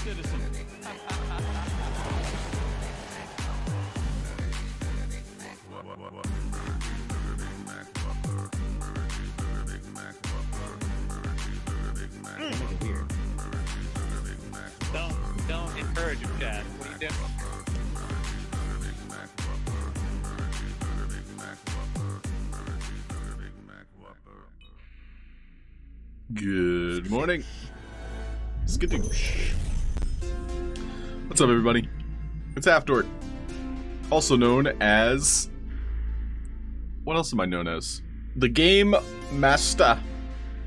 citizen. Don't encourage him, Chad. What are you doing? Good morning. Skadoosh. What's up, everybody? It's Halfd0rk, also known as... What else am I known as? The Game Master.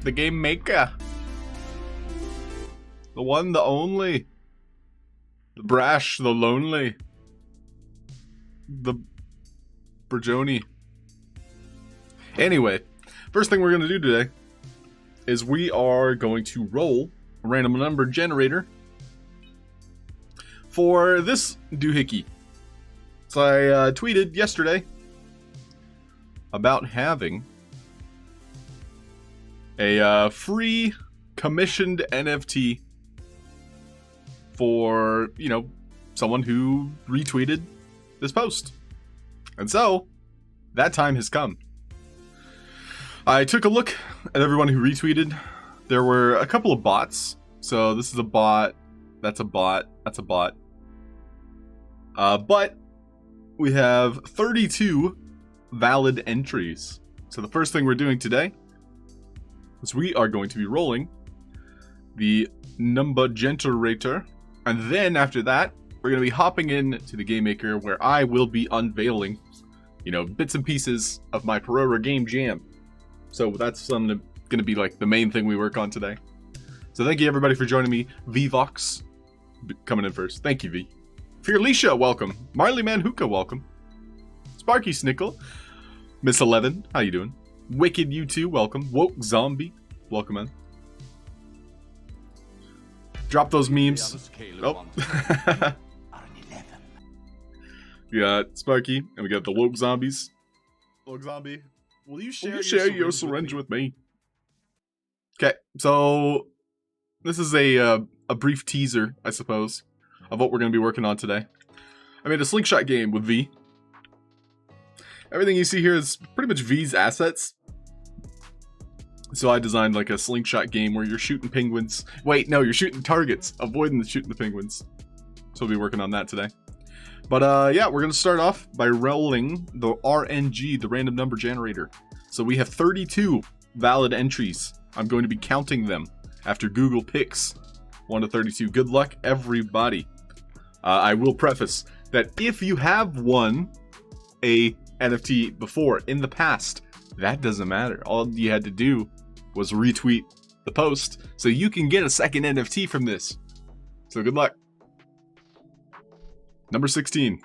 The Game Maker. The one, the only. The brash, the lonely. The Burjoni. Anyway, first thing we're going to do today is we are going to roll a random number generator for this doohickey. So I tweeted yesterday about having a free commissioned NFT for, you know, someone who retweeted this post. And so, that time has come. I took a look at everyone who retweeted. There were a couple of bots. So this is a bot, that's a bot, that's a bot. But we have 32 valid entries. So the first thing we're doing today is we are going to be rolling the number generator. And then after that, we're going to be hopping in to the Game Maker where I will be unveiling, you know, bits and pieces of my Perora Game Jam. So that's going to be like the main thing we work on today. So thank you everybody for joining me. VVox coming in first. Thank you, V. Fearlisha, welcome. Marley Man Hookah, welcome. Sparky Snickle. Miss 11, how you doing? Wicked U2, welcome. Woke Zombie, welcome in. Drop those memes. Oh. We got Sparky, and we got the Woke Zombies. Woke Zombie, will you share your syringe with me? Okay, so this is a brief teaser, I suppose, of what we're going to be working on today. I made a slingshot game with V. Everything you see here is pretty much V's assets. So I designed like a slingshot game where you're shooting penguins. Wait, no, you're shooting targets, avoiding shooting the penguins. So we'll be working on that today. But yeah, we're going to start off by rolling the RNG, the random number generator. So we have 32 valid entries. I'm going to be counting them after Google picks 1 to 32. Good luck, everybody. I will preface that if you have won a NFT before in the past, that doesn't matter. All you had to do was retweet the post, so you can get a second NFT from this. So good luck. Number 16.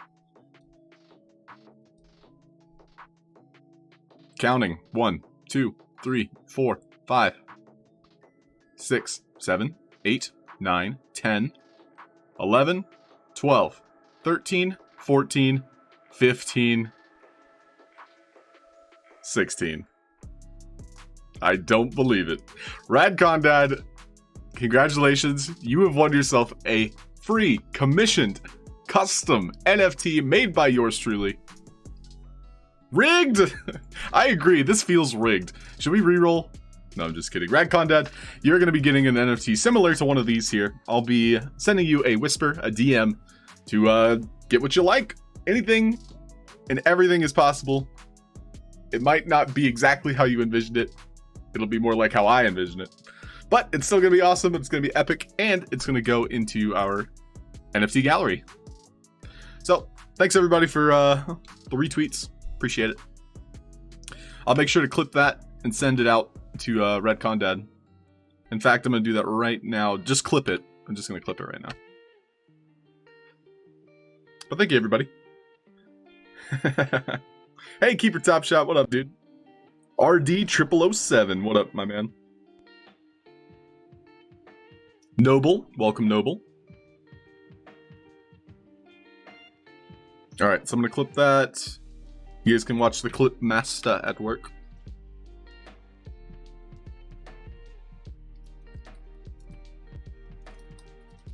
Counting. 1, 2, 3, 4, 5, 6, 7, 8, 9, 10, 11, 12, 13, 14, 15, 16. I don't believe it. Radcon Dad, congratulations. You have won yourself a free, commissioned, custom NFT made by yours truly. Rigged! I agree, this feels rigged. Should we reroll? No, I'm just kidding. Radcon Dad, you're going to be getting an NFT similar to one of these here. I'll be sending you a whisper, a DM, to get what you like. Anything and everything is possible. It might not be exactly how you envisioned it. It'll be more like how I envision it. But it's still going to be awesome, it's going to be epic, and it's going to go into our NFT gallery. So, thanks everybody for the retweets. Appreciate it. I'll make sure to clip that and send it out to Radcon Dad. In fact, I'm going to do that right now. Just clip it. I'm just going to clip it right now. But thank you, everybody. Hey, Keeper Top Shot. What up, dude? RD0007. What up, my man? Noble. Welcome, Noble. Alright, so I'm going to clip that. You guys can watch the clip master at work.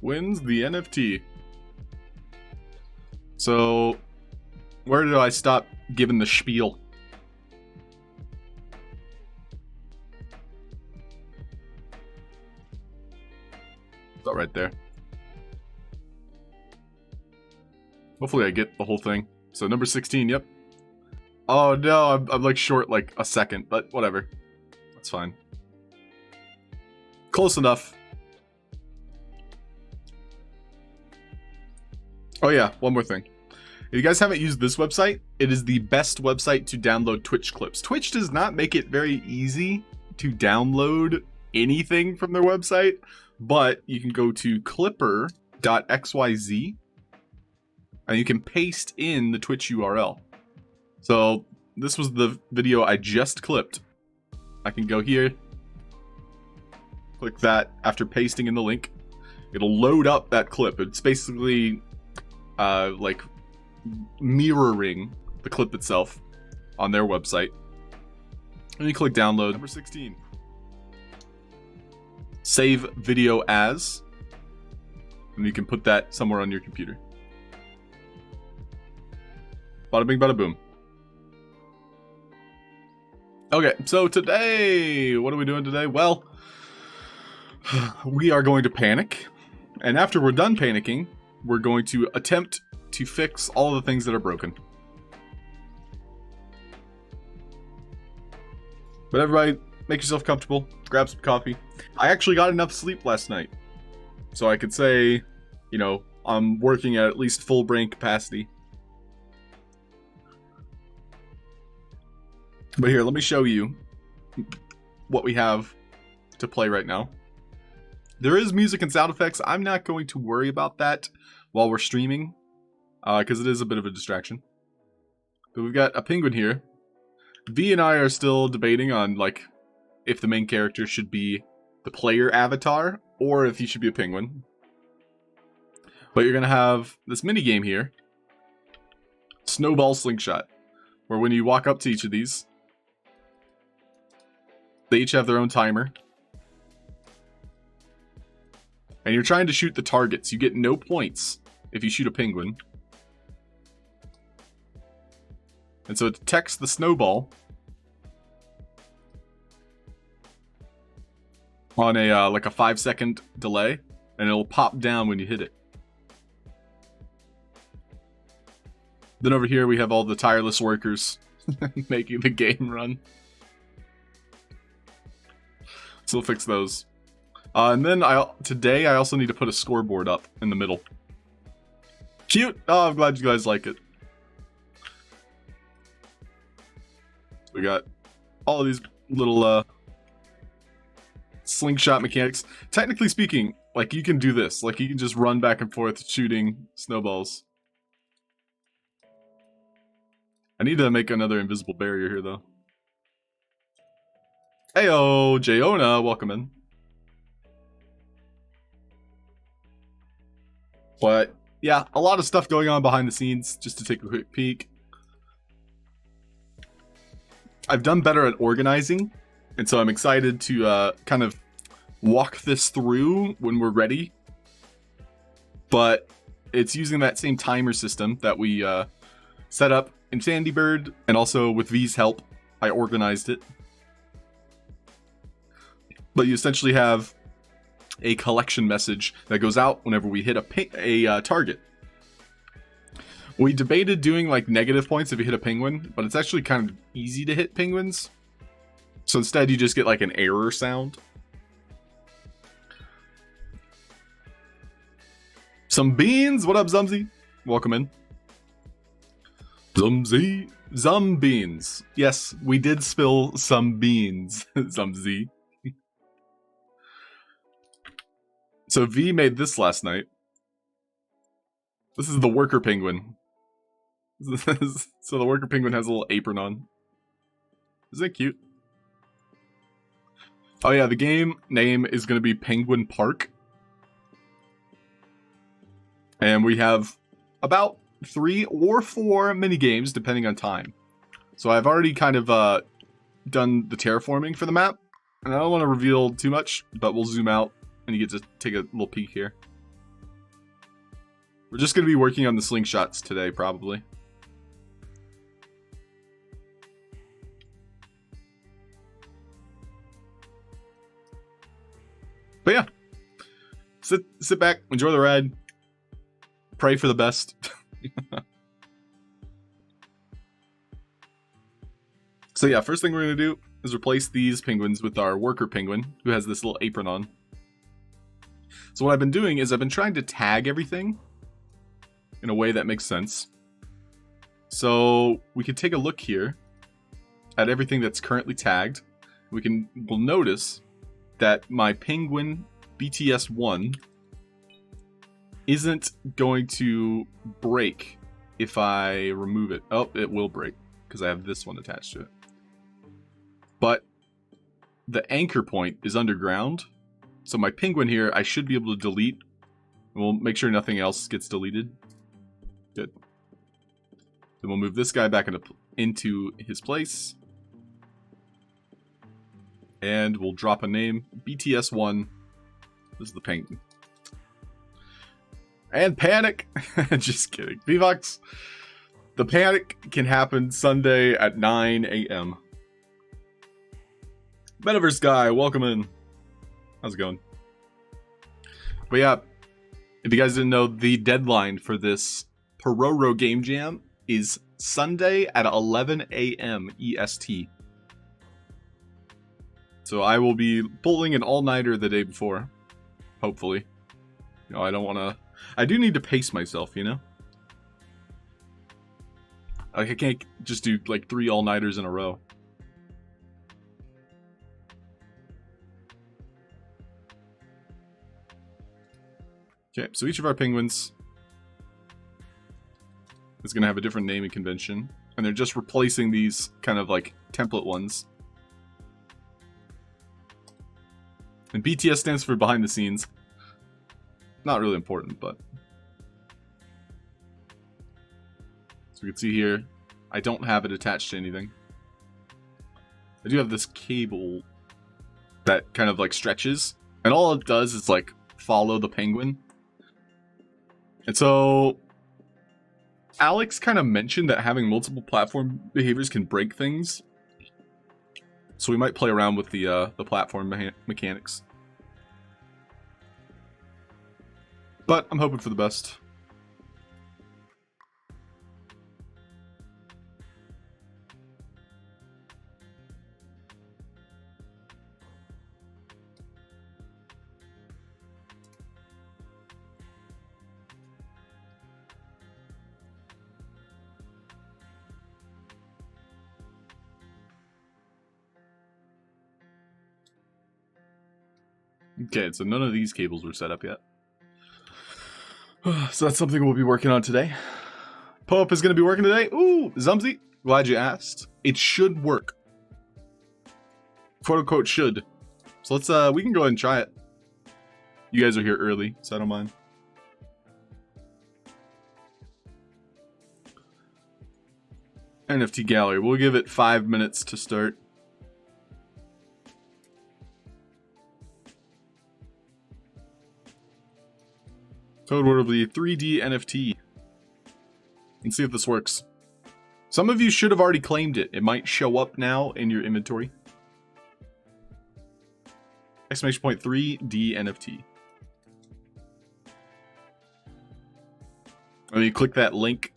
wins the NFT. So, where do I stop giving the spiel? About right there. Hopefully I get the whole thing. So number 16, yep. Oh no, I'm like short like a second, but whatever. That's fine. Close enough. Oh yeah, one more thing. If you guys haven't used this website, it is the best website to download Twitch clips. Twitch does not make it very easy to download anything from their website, but you can go to clipper.xyz and you can paste in the Twitch URL. So this was the video I just clipped. I can go here, click that after pasting in the link. It'll load up that clip. It's basically like mirroring the clip itself on their website. And you click download. Number 16. Save video as. And you can put that somewhere on your computer. Bada bing, bada boom. Okay, so today, what are we doing today? Well, we are going to panic. And after we're done panicking, we're going to attempt to fix all the things that are broken. But everybody, make yourself comfortable. Grab some coffee. I actually got enough sleep last night. So I could say, you know, I'm working at least full brain capacity. But here, let me show you what we have to play right now. There is music and sound effects. I'm not going to worry about that while we're streaming, because it is a bit of a distraction. But we've got a penguin here. V and I are still debating on, like, if the main character should be the player avatar, or if he should be a penguin. But you're going to have this mini game here. Snowball Slingshot. Where when you walk up to each of these, they each have their own timer. And you're trying to shoot the targets. You get no points if you shoot a penguin. And so it detects the snowball on a like a 5-second delay, and it'll pop down when you hit it. Then over here we have all the tireless workers making the game run. So we'll fix those. And then today I also need to put a scoreboard up in the middle. Cute! Oh, I'm glad you guys like it. So we got all of these little slingshot mechanics. Technically speaking, like, you can do this. Like, you can just run back and forth shooting snowballs. I need to make another invisible barrier here, though. Heyo, Jayona, welcome in. But, yeah, a lot of stuff going on behind the scenes, just to take a quick peek. I've done better at organizing, and so I'm excited to kind of walk this through when we're ready. But it's using that same timer system that we set up in Sandy Bird, and also with V's help, I organized it. But you essentially have a collection message that goes out whenever we hit a target. We debated doing like negative points if you hit a penguin, but it's actually kind of easy to hit penguins. So instead you just get like an error sound. Some beans! What up, Zumzy? Welcome in. Zumzy. Zum beans. Yes, we did spill some beans, Zumzy. So V made this last night. This is the worker penguin. So the worker penguin has a little apron on. Isn't that cute? Oh yeah, the game name is going to be Penguin Park. And we have about 3 or 4 mini games depending on time. So I've already kind of done the terraforming for the map. And I don't want to reveal too much, but we'll zoom out and you get to take a little peek here. We're just going to be working on the slingshots today, probably. But yeah, sit back, enjoy the ride, pray for the best. So yeah, first thing we're going to do is replace these penguins with our worker penguin, who has this little apron on. So what I've been doing is I've been trying to tag everything in a way that makes sense. So we can take a look here at everything that's currently tagged. We'll notice that my penguin BTS1 isn't going to break if I remove it. Oh, it will break because I have this one attached to it. But the anchor point is underground. So my penguin here, I should be able to delete. We'll make sure nothing else gets deleted. Good. Then we'll move this guy back into his place. And we'll drop a name, BTS1. This is the penguin. And panic! Just kidding. VOX, the panic can happen Sunday at 9 a.m. Metaverse guy, welcome in. How's it going? But yeah, if you guys didn't know, the deadline for this Pororo Game Jam is Sunday at 11 a.m. EST. So I will be pulling an all-nighter the day before. Hopefully. You know, I don't want to... I do need to pace myself, you know? Like, I can't just do, like, 3 all-nighters in a row. Okay, so each of our penguins is going to have a different naming convention. And they're just replacing these kind of, like, template ones. And BTS stands for behind the scenes. Not really important, but... So we can see here, I don't have it attached to anything. I do have this cable that kind of like stretches. And all it does is like follow the penguin. And so... Alex kind of mentioned that having multiple platform behaviors can break things. So we might play around with the platform mechanics. But I'm hoping for the best. Okay, so none of these cables were set up yet. So that's something we'll be working on today. Pope is going to be working today. Ooh, Zumzy, glad you asked. It should work. Quote unquote should. So let's, we can go ahead and try it. You guys are here early, so I don't mind. NFT gallery, we'll give it 5 minutes to start. Code word will be 3D NFT. And see if this works. Some of you should have already claimed it. It might show up now in your inventory. Exclamation point 3D NFT. And you click that link.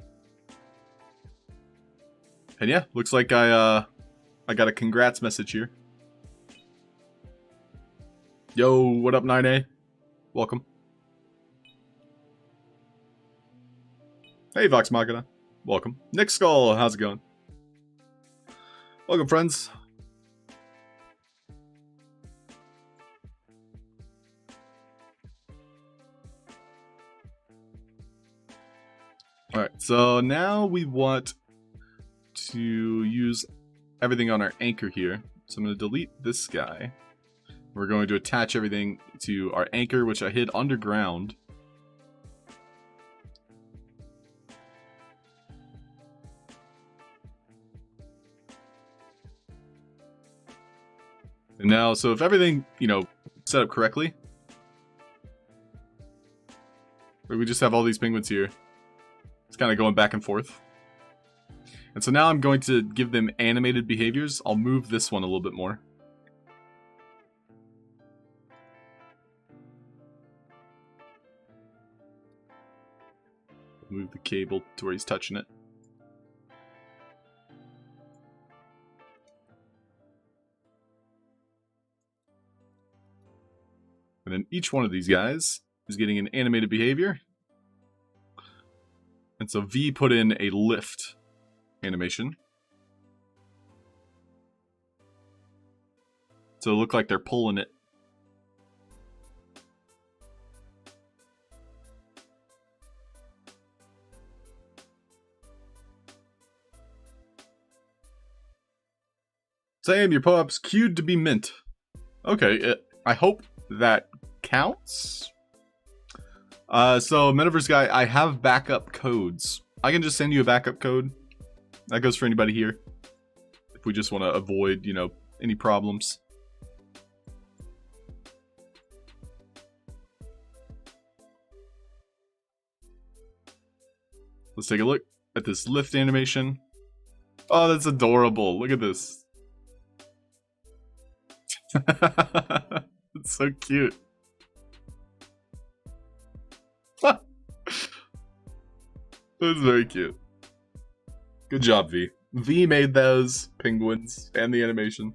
And yeah, looks like I got a congrats message here. Yo, what up 9A? Welcome. Hey, Vox Machina. Welcome. Nick Skull, how's it going? Welcome, friends. Alright, so now we want to use everything on our anchor here. So I'm going to delete this guy. We're going to attach everything to our anchor, which I hid underground. And now, so if everything, you know, set up correctly, We just have all these penguins here. It's kind of going back and forth. And so now I'm going to give them animated behaviors. I'll move this one a little bit more. Move the cable to where he's touching it. And then each one of these guys is getting an animated behavior. And so V put in a lift animation. So it look like they're pulling it. Sam, your PO-UP's queued to be mint. Okay, I hope that counts. So Metaverse guy, I have backup codes. I can just send you a backup code. That goes for anybody here. If we just want to avoid, you know, any problems. Let's take a look at this lift animation. Oh, that's adorable. Look at this. It's so cute. That's very cute. Good job, V. V made those penguins and the animation.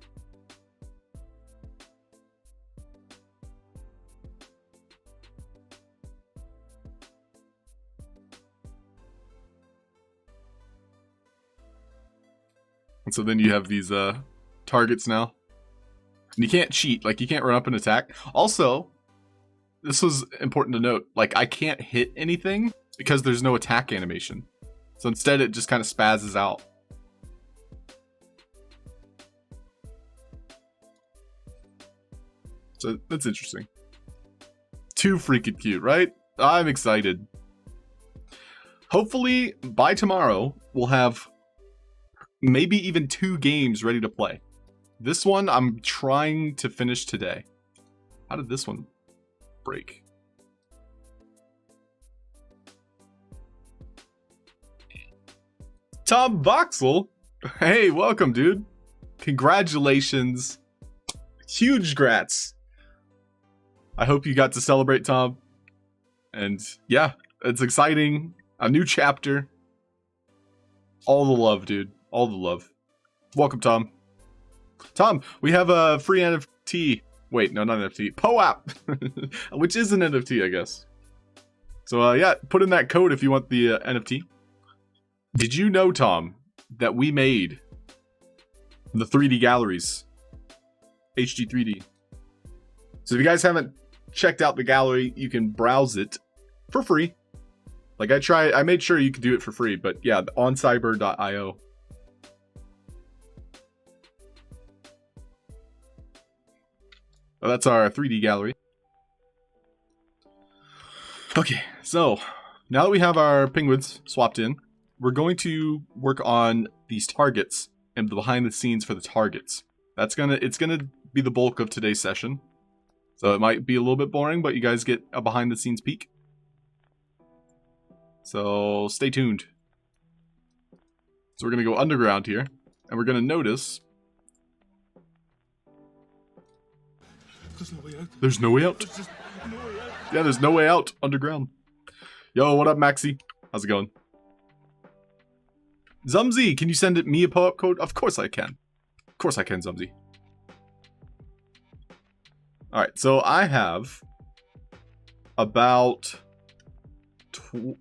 And so then you have these targets now. And you can't cheat, like you can't run up and attack. Also, this was important to note, like I can't hit anything because there's no attack animation. So instead it just kind of spazzes out. So that's interesting. Too freaking cute, right? I'm excited. Hopefully by tomorrow we'll have maybe even 2 games ready to play. This one I'm trying to finish today. How did this one break? Tom Voxel? Hey, welcome, dude. Congratulations. Huge grats. I hope you got to celebrate, Tom. And yeah, it's exciting. A new chapter. All the love, dude. All the love. Welcome, Tom. Tom, we have a free NFT. Wait, no, not NFT. PO-UP, which is an NFT, I guess. So, yeah, put in that code if you want the NFT. Did you know, Tom, that we made the 3D galleries? HD 3D. So if you guys haven't checked out the gallery, you can browse it for free. Like I made sure you could do it for free, but yeah, on cyber.io. So that's our 3D gallery. Okay, so now that we have our penguins swapped in, we're going to work on these targets and the behind the scenes for the targets. It's gonna be the bulk of today's session. So it might be a little bit boring, but you guys get a behind the scenes peek. So stay tuned. So we're gonna go underground here, and we're gonna notice there's no way out. Yeah, there's no way out underground. Yo, what up, Maxi? How's it going? Zumzy, can you send me a PO-UP code? Of course I can. Of course I can, Zumzy. Alright, so I have about...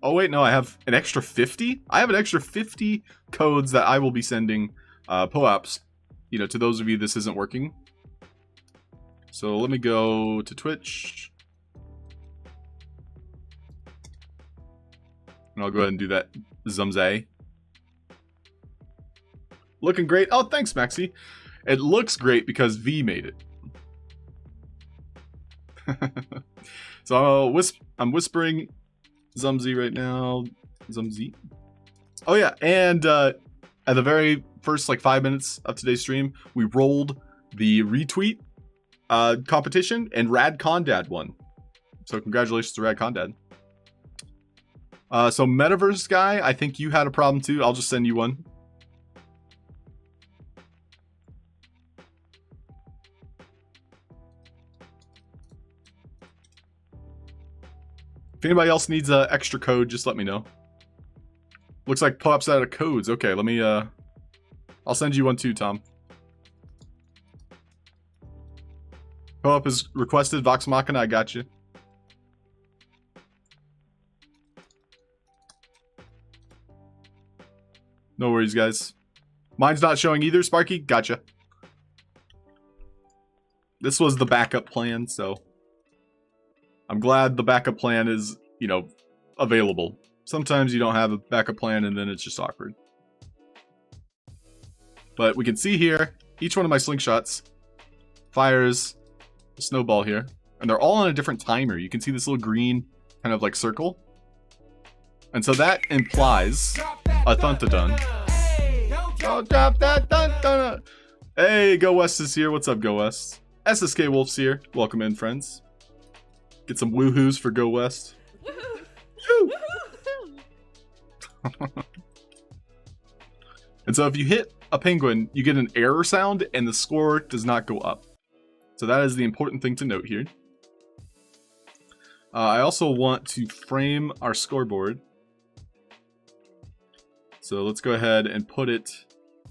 oh wait, no, I have an extra 50? I have an extra 50 codes that I will be sending PO-UPs, you know, to those of you this isn't working. So let me go to Twitch. And I'll go ahead and do that Zumzay. Looking great. Oh, thanks, Maxi. It looks great because V made it. So I'm whispering Zumzy right now. Zumzy. Oh yeah, and at the very first like 5 minutes of today's stream, we rolled the retweet competition, and Rad Condad won. So congratulations to Rad Condad. So metaverse guy, I think you had a problem too. I'll just send you one. If anybody else needs an extra code, just let me know. Looks like pops out of codes. Okay, let me, I'll send you one too, Tom. Co-op is requested. Vox Machina, I got you. No worries, guys. Mine's not showing either, Sparky. Gotcha. This was the backup plan, so I'm glad the backup plan is, you know, available. Sometimes you don't have a backup plan and then it's just awkward. But we can see here, each one of my slingshots fires a snowball here. And they're all on a different timer. You can see this little green kind of like circle. And so that implies a thun-ta-dun. Oh, drop that dun-dun. Hey, Go West is here. What's up, Go West? SSK Wolf's here. Welcome in, friends. Get some woohoos for Go West. Woo! And so if you hit a penguin, you get an error sound and the score does not go up. So that is the important thing to note here. I also want to frame our scoreboard. So let's go ahead and put it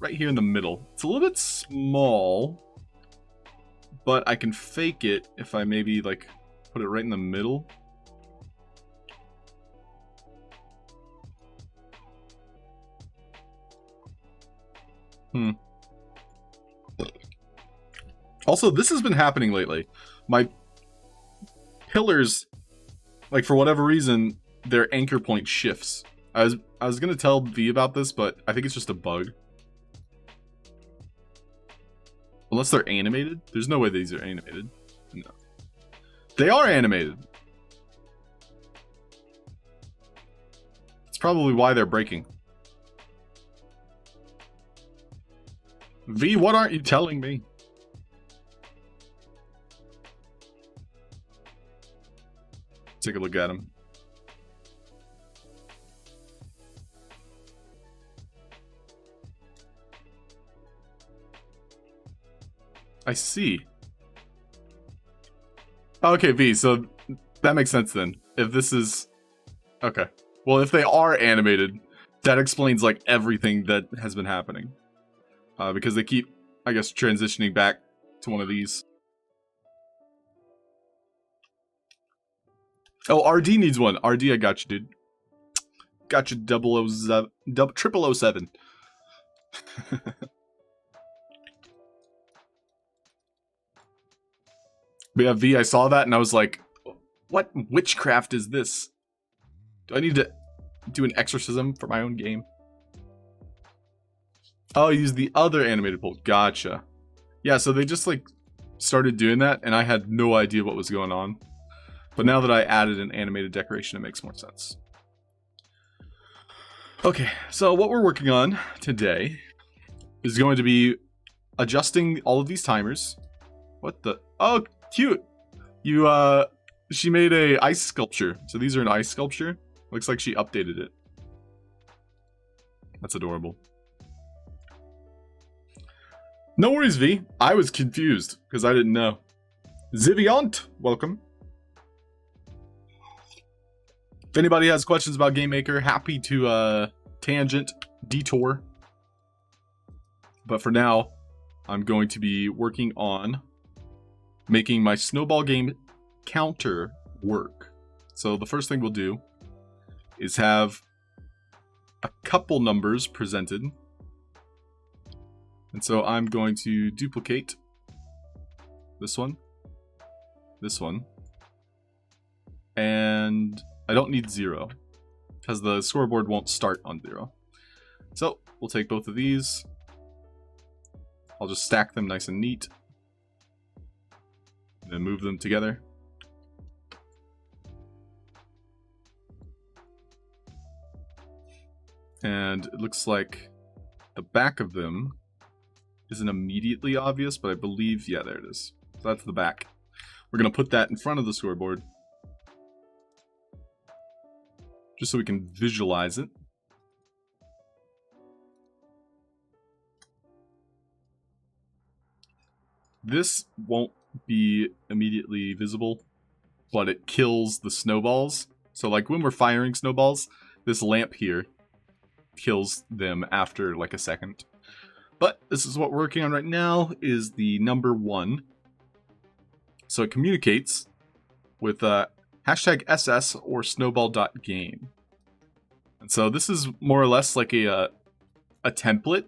right here in the middle. It's a little bit small, but I can fake it if I maybe like put it right in the middle. Also, this has been happening lately. My pillars, like for whatever reason, their anchor point shifts. I was gonna tell V about this, but I think it's just a bug. Unless they're animated? There's no way these are animated. No. They are animated! It's probably why they're breaking. V, what aren't you telling me? Take a look at him. I see. Okay, V, so that makes sense then. If this is... Okay. Well, if they are animated, that explains, like, everything that has been happening. Because they keep, I guess, transitioning back to one of these. Oh, RD needs one. RD, I got you, dude. Got you 007. But yeah, V, I saw that and I was like, what witchcraft is this? Do I need to do an exorcism for my own game? Oh, use the other animated poll. Gotcha. Yeah, so they just like started doing that and I had no idea what was going on. But now that I added an animated decoration, it makes more sense. Okay, so what we're working on today is going to be adjusting all of these timers. What the? Oh, cute. She made a ice sculpture. So these are an ice sculpture. Looks like she updated it. That's adorable. No worries, V. I was confused because I didn't know. Ziviant, welcome. If anybody has questions about Game Maker, happy to tangent, detour. But for now, I'm going to be working on making my snowball game counter work. So the first thing we'll do is have a couple numbers presented. And so I'm going to duplicate this one, and I don't need 0 because the scoreboard won't start on 0. So we'll take both of these. I'll just stack them nice and neat and then move them together. And it looks like the back of them isn't immediately obvious, but I believe, yeah, there it is. So that's the back. We're going to put that in front of the scoreboard. just so we can visualize it. This won't be immediately visible, but it kills the snowballs. So like when we're firing snowballs, this lamp here kills them after like a second. But this is what we're working on right now, is the number 1. So it communicates with hashtag SS or snowball.game. And so this is more or less like a template.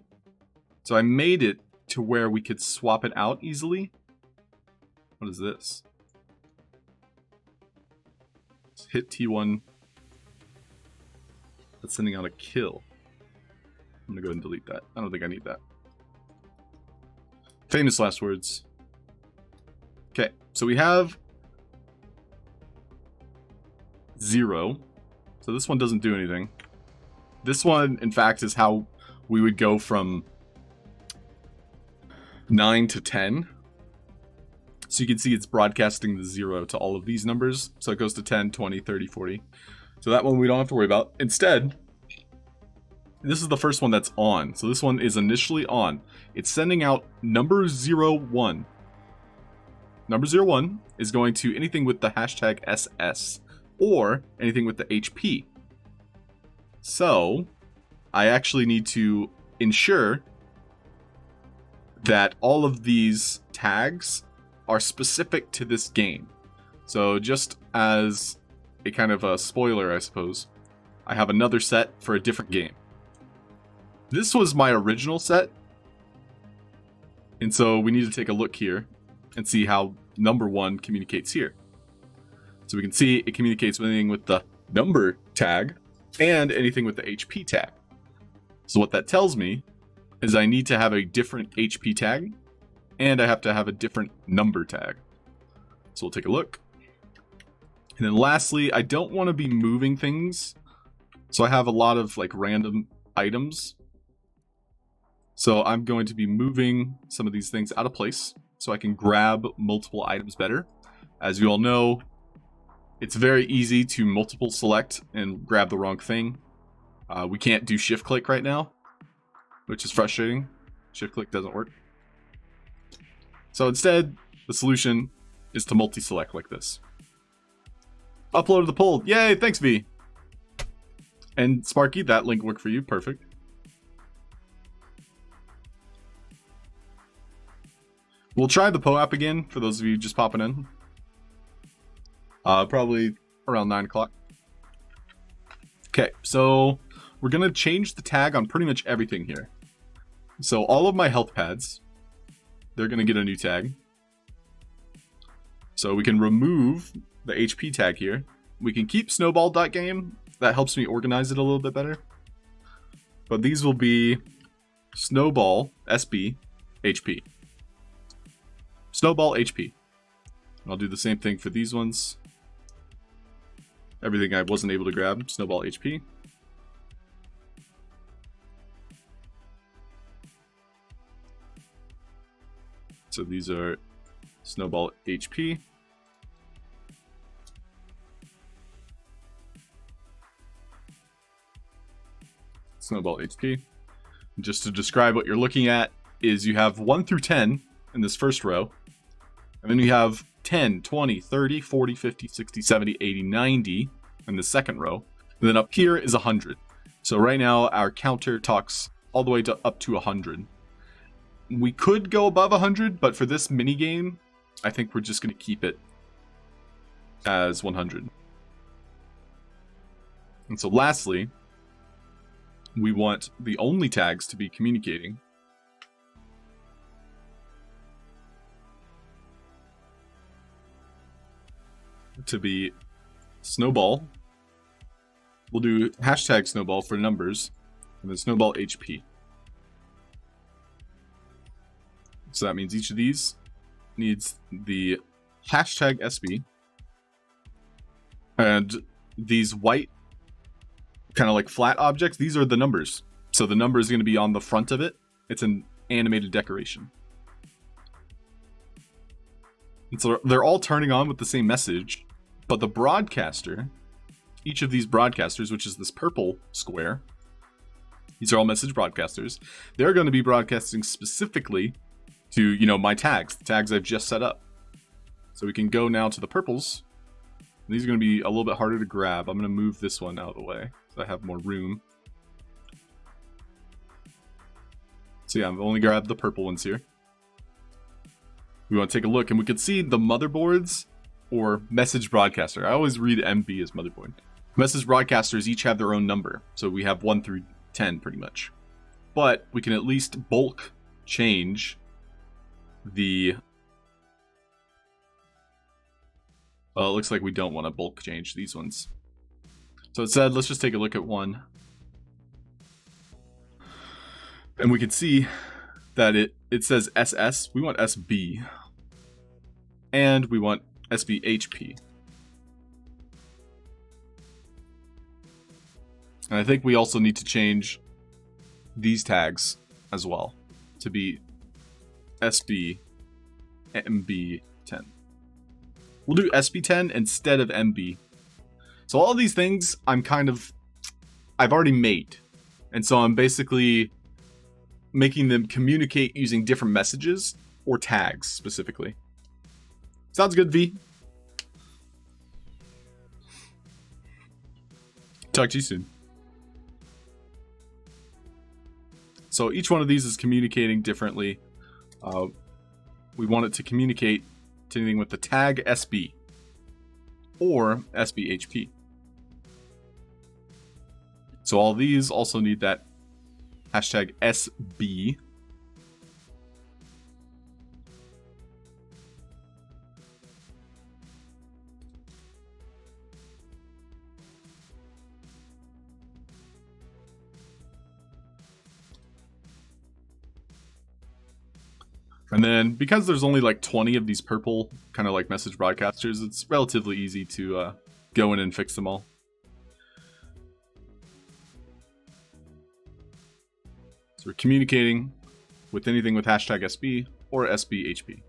So I made it to where we could swap it out easily. What is this? Let's hit T1. That's sending out a kill. I'm gonna go ahead and delete that. I don't think I need that. Famous last words. Okay, so we have 0. So this one doesn't do anything. This one, in fact, is how we would go from 9 to 10. So you can see it's broadcasting the 0 to all of these numbers. So it goes to 10, 20, 30, 40. So that one we don't have to worry about. Instead, this is the first one that's on. So this one is initially on. It's sending out number 01. Number 01 is going to anything with the hashtag SS or anything with the HP. So I actually need to ensure that all of these tags are specific to this game. So just as a kind of a spoiler, I suppose, I have another set for a different game. This was my original set, and so we need to take a look here and see how number 1 communicates here. So we can see it communicates with anything with the number tag and anything with the HP tag. So what that tells me is I need to have a different HP tag, and I have to have a different number tag. So we'll take a look. And then lastly, I don't want to be moving things. So I have a lot of like random items. So I'm going to be moving some of these things out of place so I can grab multiple items better. As you all know, it's very easy to multiple select and grab the wrong thing. We can't do shift click right now, which is frustrating. Shift click doesn't work. So instead, the solution is to multi-select like this. Upload to the poll. Yay, thanks V. And Sparky, that link worked for you. Perfect. We'll try the PO app again for those of you just popping in. Probably around 9 o'clock. Okay, so we're going to change the tag on pretty much everything here. So all of my health pads, they're going to get a new tag. So we can remove the HP tag here. We can keep snowball.game. That helps me organize it a little bit better. But these will be snowball SB HP. Snowball HP. I'll do the same thing for these ones. Everything I wasn't able to grab, snowball HP. So these are snowball HP. Snowball HP. Just to describe what you're looking at is you have 1 through 10 in this first row. And then you have 10, 20, 30, 40, 50, 60, 70, 80, 90 in the second row. And then up here is 100. So right now our counter talks all the way to up to 100. We could go above 100, but for this mini game, I think we're just going to keep it as 100. And so lastly, we want the only tags to be communicating. To be snowball. We'll do hashtag snowball for numbers, and then snowball HP. So that means each of these needs the hashtag SB, and these white kind of like flat objects, these are the numbers. So the number is going to be on the front of it. It's an animated decoration. And so they're all turning on with the same message, but the broadcaster each of these broadcasters, which is this purple square, these are all message broadcasters, they're going to be broadcasting specifically to, you know, my tags, the tags I've just set up. So we can go now to the purples. These are going to be a little bit harder to grab. I'm going to move this one out of the way so I have more room. So yeah, I've only grabbed the purple ones here. We want to take a look, and we can see the motherboards or message broadcaster. I always read MB as motherboard. Message broadcasters each have their own number, so we have 1 through 10 pretty much. But we can at least bulk change the... Well, it looks like we don't want to bulk change these ones. So instead, let's just take a look at one. And we can see that it says SS. We want SB. And we want SBHP. And I think we also need to change these tags as well to be SB MB10. We'll do SB10 instead of MB. So all these things I've already made. And so I'm basically making them communicate using different messages or tags specifically. Sounds good, V. Talk to you soon. So each one of these is communicating differently. We want it to communicate to anything with the tag SB or SBHP. So all these also need that hashtag SB. And then, because there's only like 20 of these purple kind of like message broadcasters, it's relatively easy to go in and fix them all. So we're communicating with anything with hashtag SB or SBHP.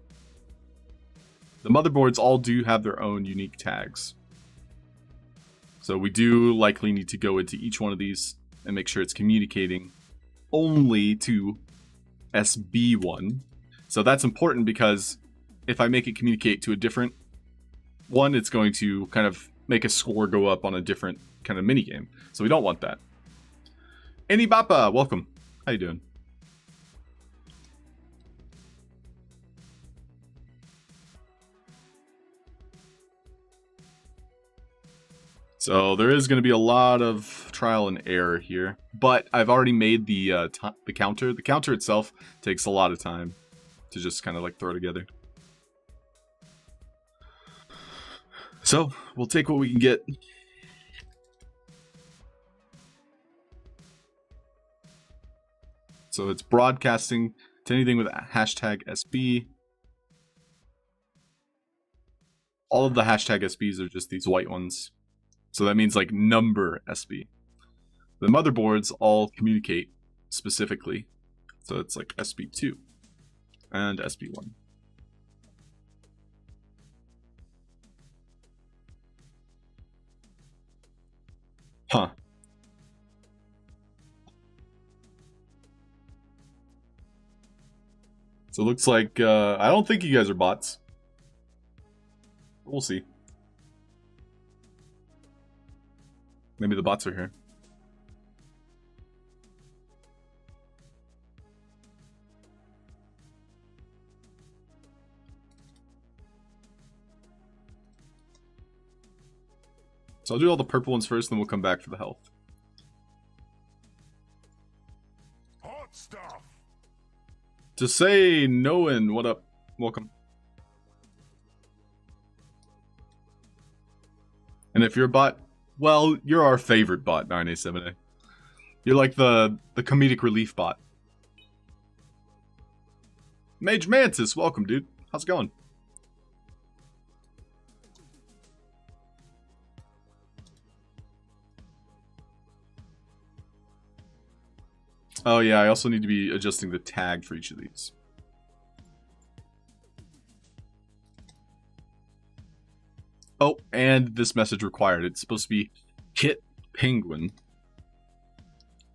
The motherboards all do have their own unique tags. So we do likely need to go into each one of these and make sure it's communicating only to SB1. So that's important because if I make it communicate to a different one, it's going to kind of make a score go up on a different kind of minigame. So we don't want that. Anibapa, welcome. How you doing? So there is going to be a lot of trial and error here, but I've already made the counter. The counter itself takes a lot of time to just kind of like throw together. So we'll take what we can get. So it's broadcasting to anything with hashtag SB. All of the hashtag SBs are just these white ones. So that means like number SB. The motherboards all communicate specifically. So it's like SB2 and SB1. Huh. So it looks like, I don't think you guys are bots. We'll see. Maybe the bots are here. So I'll do all the purple ones first, then we'll come back for the health. Hot stuff. To say Noan, what up? Welcome. And if you're a bot, well, you're our favorite bot, 9A7A. You're like the comedic relief bot. Mage Mantis, welcome, dude. How's it going? Oh yeah, I also need to be adjusting the tag for each of these. Oh, and this message required. It's supposed to be hit penguin.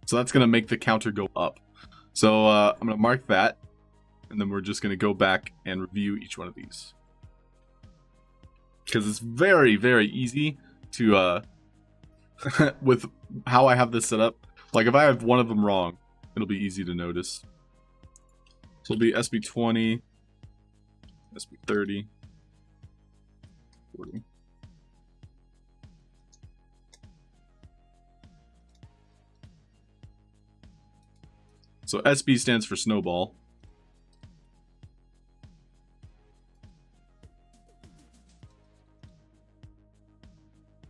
So that's going to make the counter go up. So I'm going to mark that. And then we're just going to go back and review each one of these. Because it's very, very easy to, with how I have this set up. Like if I have one of them wrong, it'll be easy to notice. So it'll be SB20, SB30, 40. So SB stands for snowball.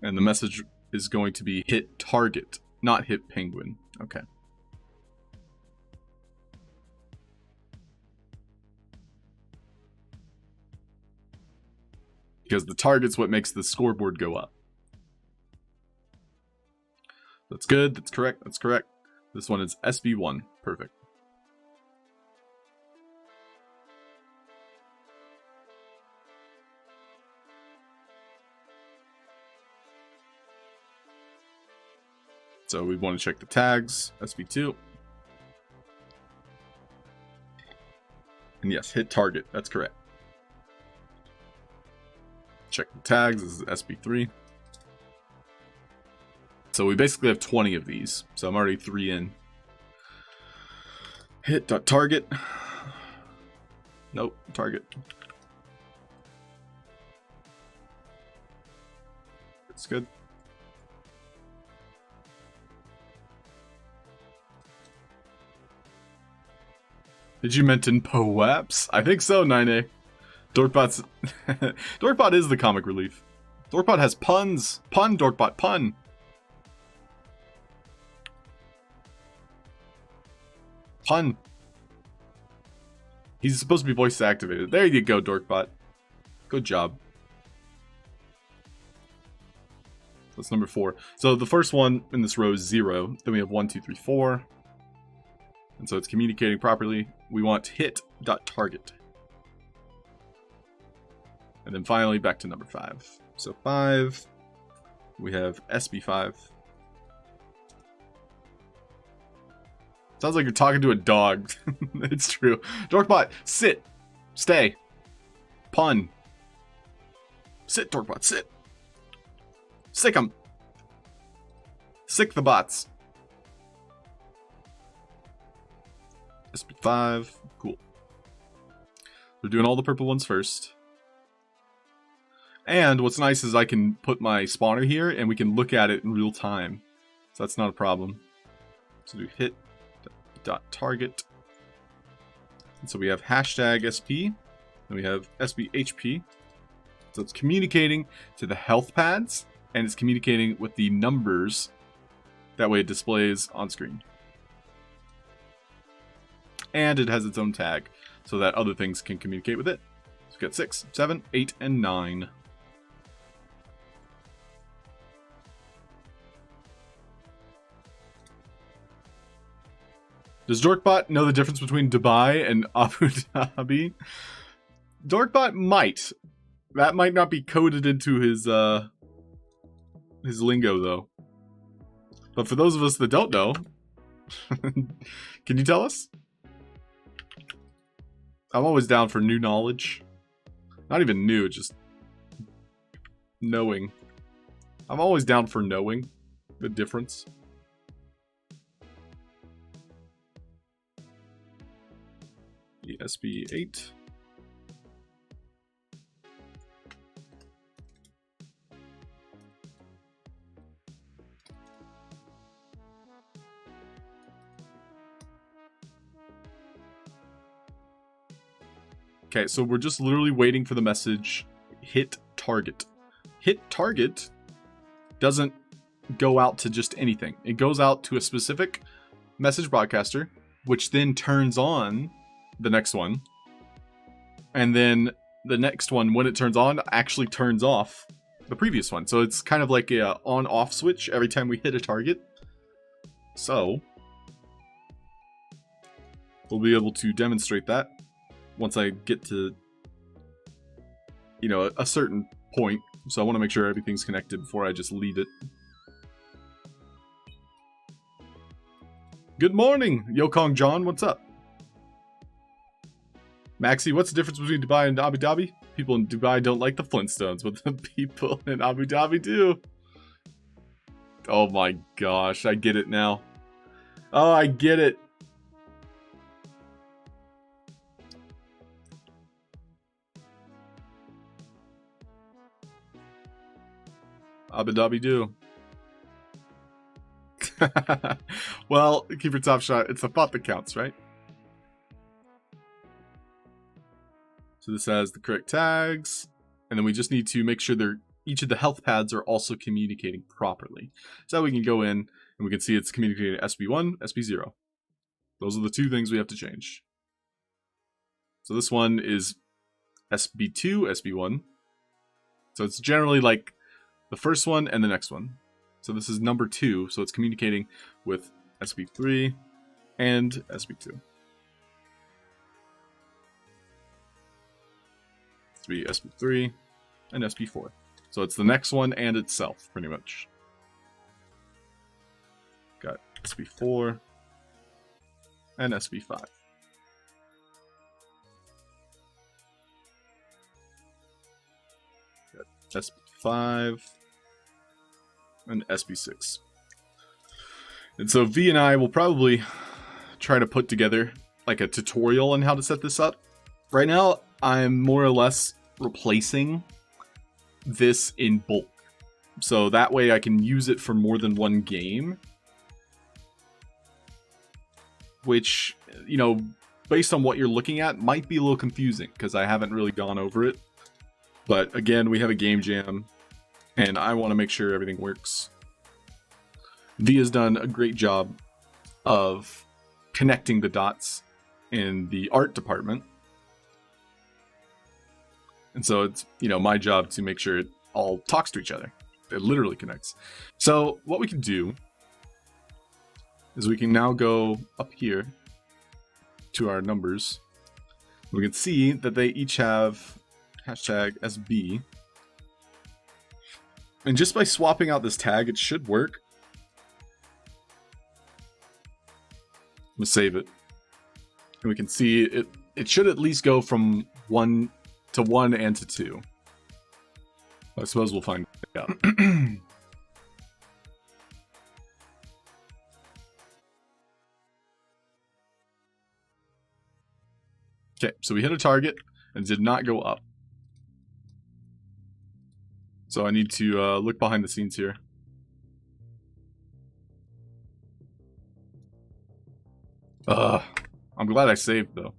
And the message is going to be hit target, not hit penguin. Okay. Because the target's what makes the scoreboard go up. That's good, that's correct, that's correct. This one is SB1. Perfect. So we want to check the tags, SB2. And yes, hit target, that's correct. Check the tags, this is SB3. So we basically have 20 of these, so I'm already 3 in. Hit target. Nope, target. That's good. Did you mention Poeps? I think so, 9A. Dorkbot's Dorkbot is the comic relief. Dorkbot has puns. Pun, Dorkbot, pun. Pun. He's supposed to be voice activated. There you go, Dorkbot. Good job. That's number 4. So the first one in this row is 0. Then we have 1, 2, 3, 4. And so it's communicating properly. We want hit.target. And then finally back to number 5. So 5. We have SB5. Sounds like you're talking to a dog. It's true. Dorkbot, sit. Stay. Pun. Sit, Dorkbot, sit. Sick 'em. Sick the bots. SB5. Cool. We're doing all the purple ones first. And what's nice is I can put my spawner here and we can look at it in real time. So that's not a problem. So do hit dot target. And so we have hashtag SP. And we have SBHP. So it's communicating to the health pads. And it's communicating with the numbers. That way it displays on screen. And it has its own tag. So that other things can communicate with it. So we got 6, 7, 8, and 9. Does Dorkbot know the difference between Dubai and Abu Dhabi? Dorkbot might. That might not be coded into his lingo, though. But for those of us that don't know, can you tell us? I'm always down for new knowledge. Not even new, just knowing. I'm always down for knowing the difference. SB8. Okay, so we're just literally waiting for the message, hit target. Hit target doesn't go out to just anything. It goes out to a specific message broadcaster, which then turns on the next one. And then the next one, when it turns on, actually turns off the previous one. So it's kind of like a on-off switch every time we hit a target. So we'll be able to demonstrate that once I get to, you know, a certain point. So I want to make sure everything's connected before I just leave it. Good morning, Yokong John. What's up? Maxi, what's the difference between Dubai and Abu Dhabi? People in Dubai don't like the Flintstones, but the people in Abu Dhabi do. Oh my gosh, I get it now. Oh, I get it. Abu Dhabi do. Well, keep your top shot. It's the thought that counts, right? So this has the correct tags, and then we just need to make sure each of the health pads are also communicating properly. So we can go in and we can see it's communicating SB1, SB0. Those are the two things we have to change. So this one is SB2, SB1. So it's generally like the first one and the next one. So this is number 2, so it's communicating with SB3 and SB2. SB3 and SB4. So it's the next one and itself, pretty much. Got SB4 and SB5. Got SB5 and SB6. And so V and I will probably try to put together like a tutorial on how to set this up. Right now, I'm more or less replacing this in bulk. So that way I can use it for more than one game. Which, you know, based on what you're looking at, might be a little confusing because I haven't really gone over it. But again, we have a game jam, and I want to make sure everything works. V has done a great job of connecting the dots in the art department. And so it's, you know, my job to make sure it all talks to each other. It literally connects. So what we can do is we can now go up here to our numbers. We can see that they each have hashtag SB. And just by swapping out this tag, it should work. I'm gonna save it. And we can see it should at least go from 1 to 1 and to 2. I suppose we'll find out. Okay, so we hit a target and did not go up. So I need to look behind the scenes here. I'm glad I saved though.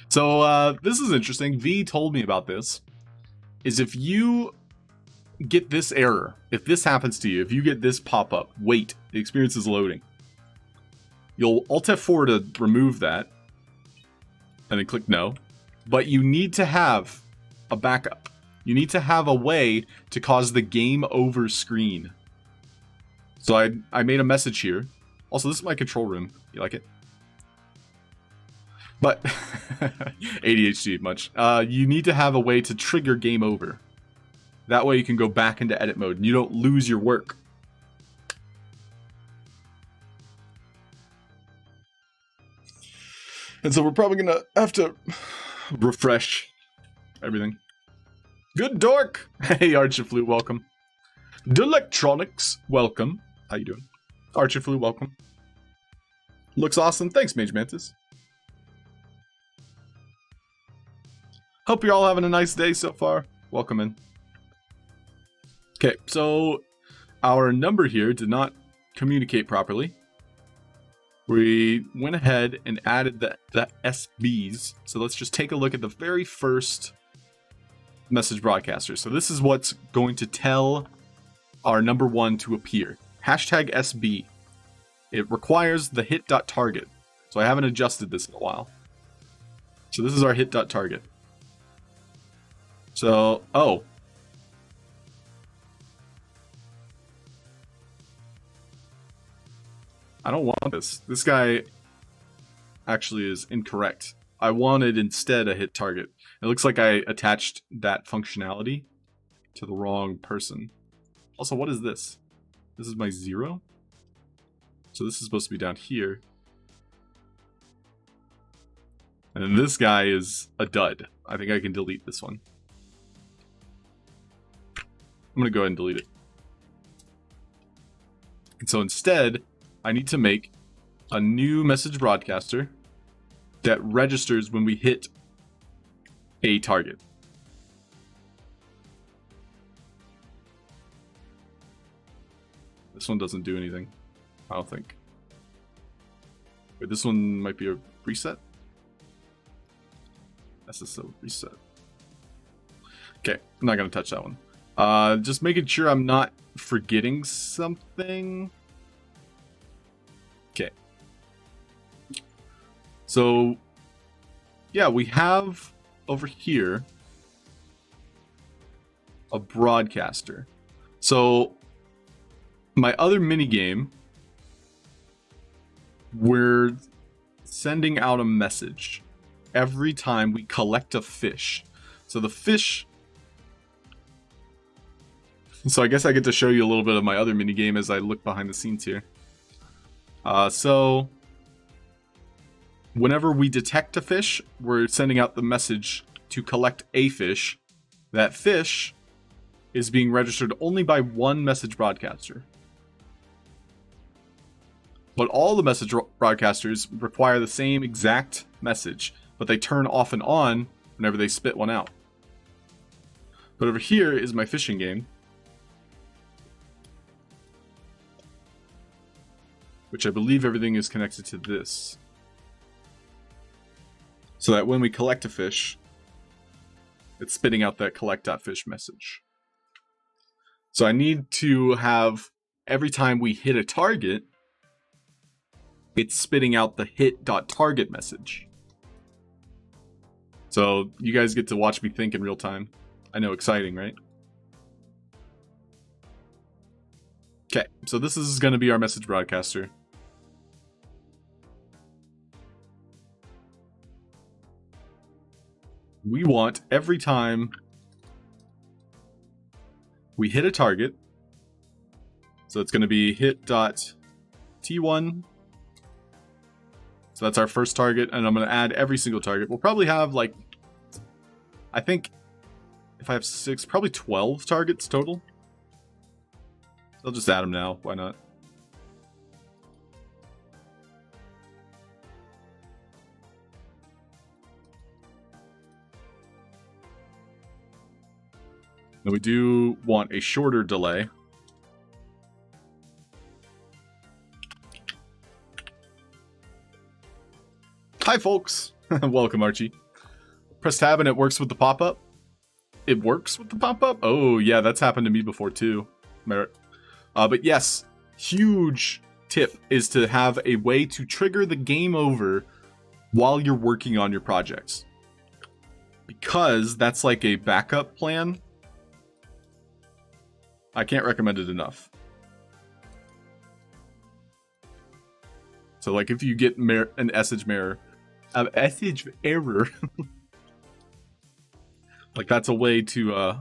So this is interesting. V told me about this. Is if you get this error, if this happens to you, if you get this pop up, wait, the experience is loading. You'll Alt F4 to remove that, and then click no. But you need to have a backup. You need to have a way to cause the game over screen. So I made a message here. Also, this is my control room. You like it? But ADHD much. You need to have a way to trigger game over. That way you can go back into edit mode and you don't lose your work. And so we're probably gonna have to refresh everything. Good dork! Hey Archiflu, welcome. Delectronics, welcome. How you doing? Archiflu, welcome. Looks awesome. Thanks, Mage Mantis. Hope you're all having a nice day so far. Welcome in. Okay, so our number here did not communicate properly. We went ahead and added the SBs. So let's just take a look at the very first message broadcaster. So this is what's going to tell our number 1 to appear. Hashtag SB. It requires the hit.target. So I haven't adjusted this in a while. So this is our hit.target. So, oh. I don't want this. This guy actually is incorrect. I wanted instead a hit target. It looks like I attached that functionality to the wrong person. Also, what is this? This is my 0? So this is supposed to be down here. And then this guy is a dud. I think I can delete this one. I'm going to go ahead and delete it. And so instead, I need to make a new message broadcaster that registers when we hit a target. This one doesn't do anything, I don't think. Wait, this one might be a reset? SSO reset. Okay, I'm not going to touch that one. Just making sure I'm not forgetting something. Okay. So, yeah, we have over here a broadcaster. So, my other minigame, we're sending out a message every time we collect a fish. So the fish... So I guess I get to show you a little bit of my other minigame as I look behind the scenes here. So whenever we detect a fish, we're sending out the message to collect a fish. That fish is being registered only by one message broadcaster. But all the message broadcasters require the same exact message, but they turn off and on whenever they spit one out. But over here is my fishing game, which I believe everything is connected to this. So that when we collect a fish, it's spitting out that collect.fish message. So I need to have, every time we hit a target, it's spitting out the hit.target message. So you guys get to watch me think in real time. I know, exciting, right? Okay, so this is going to be our message broadcaster. We want every time we hit a target, so it's going to be hit.t1. So that's our first target, and I'm going to add every single target. We'll probably have, like, I think if I have 6, probably 12 targets total. I'll just add them now. Why not? Now we do want a shorter delay. Hi, folks. Welcome, Archie. Press tab and it works with the pop-up. It works with the pop-up? Oh, yeah, that's happened to me before, too. But yes, huge tip is to have a way to trigger the game over while you're working on your projects. Because that's like a backup plan. I can't recommend it enough. So, like, if you get an message error, like, that's a way to,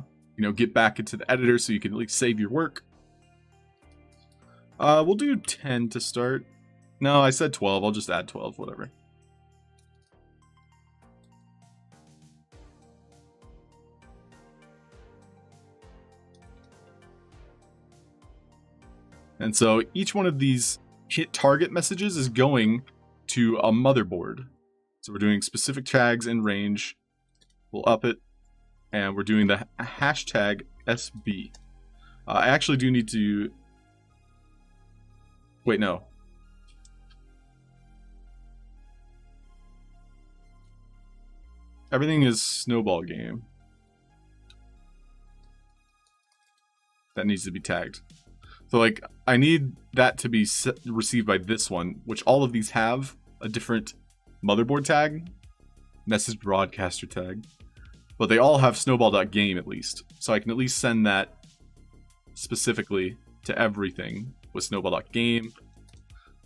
get back into the editor so you can at least save your work. We'll do 10 to start. No, I said 12. I'll just add 12, whatever. And so each one of these hit target messages is going to a motherboard. So we're doing specific tags in range. We'll up it. And we're doing the hashtag SB. I actually do need to... Wait, no. Everything is snowball game. That needs to be tagged. So, like, I need that to be received by this one, which all of these have a different motherboard tag, message broadcaster tag, but they all have snowball.game at least. So I can at least send that specifically to everything with snowball.game.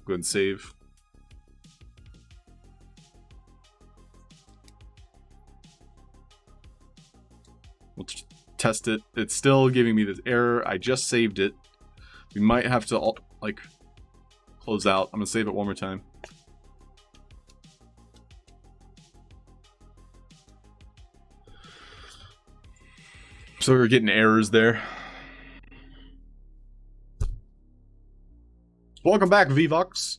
Go ahead and save. We'll test it. It's still giving me this error. I just saved it. We might have to, like, close out. I'm gonna save it one more time. So we were getting errors there. Welcome back, VOX.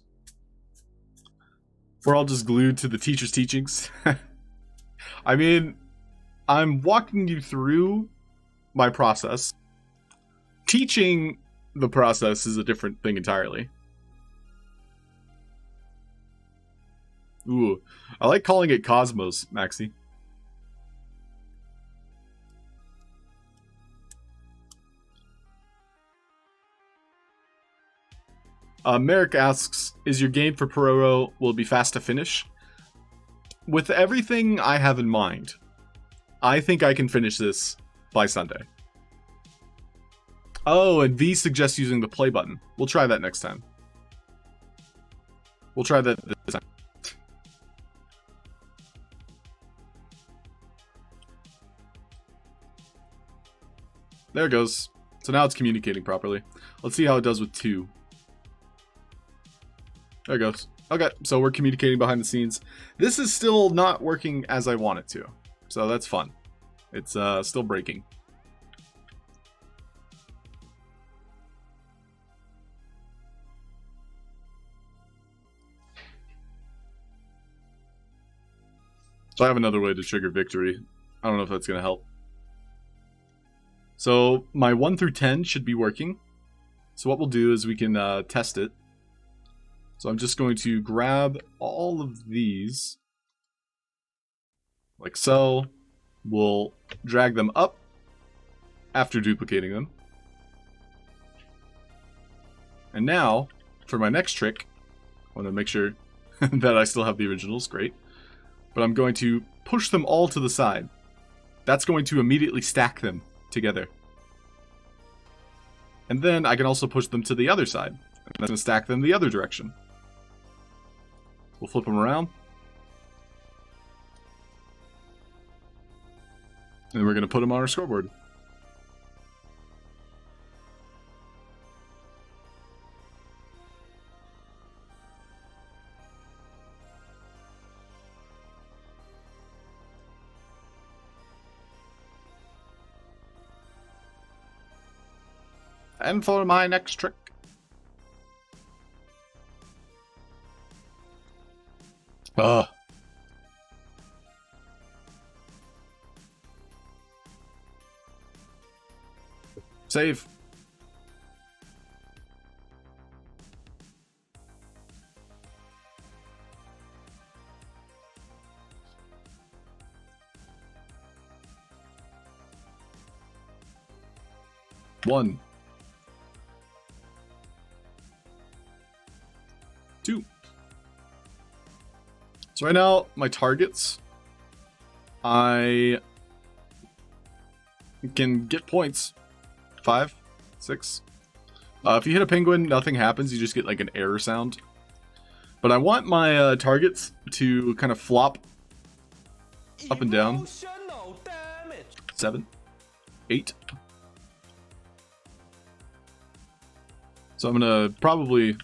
We're all just glued to the teacher's teachings. I mean, I'm walking you through my process. Teaching the process is a different thing entirely. Ooh, I like calling it Cosmos, Maxi. Merrick asks, is your game for Pororo will it be fast to finish? With everything I have in mind, I think I can finish this by Sunday. Oh, and V suggests using the play button. We'll try that next time. We'll try that this time. There it goes. So now it's communicating properly. Let's see how it does with 2. There it goes. Okay, so we're communicating behind the scenes. This is still not working as I want it to. So that's fun. It's still breaking. So I have another way to trigger victory. I don't know if that's going to help. So my 1 through 10 should be working. So what we'll do is we can test it. So I'm just going to grab all of these, like so. We'll drag them up after duplicating them. And now, for my next trick, I want to make sure that I still have the originals, great. But I'm going to push them all to the side. That's going to immediately stack them together. And then I can also push them to the other side. And that's going to stack them the other direction. We'll flip them around. And we're going to put them on our scoreboard. And for my next trick. Save. One. 2. So right now, my targets, I can get points. 5, 6. If you hit a penguin, nothing happens. You just get like an error sound. But I want my targets to kind of flop up and down. 7, 8. So I'm gonna probably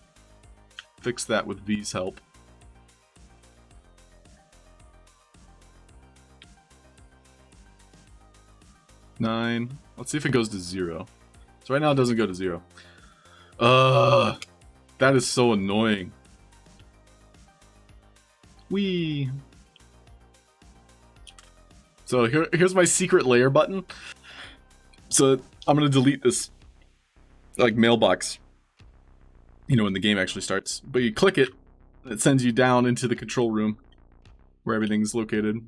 fix that with V's help. 9. Let's see if it goes to 0. So right now it doesn't go to 0. That is so annoying. Whee. So here's my secret layer button. So I'm gonna delete this like mailbox. You know, when the game actually starts. But you click it, it sends you down into the control room where everything's located.